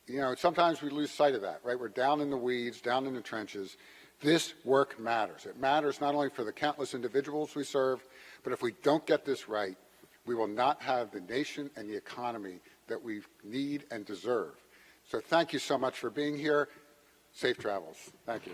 You know, sometimes we lose sight of that, right? We're down in the weeds, down in the trenches. This work matters. It matters not only for the countless individuals we serve, but if we don't get this right, we will not have the nation and the economy that we need and deserve. So thank you so much for being here. Safe travels. Thank you.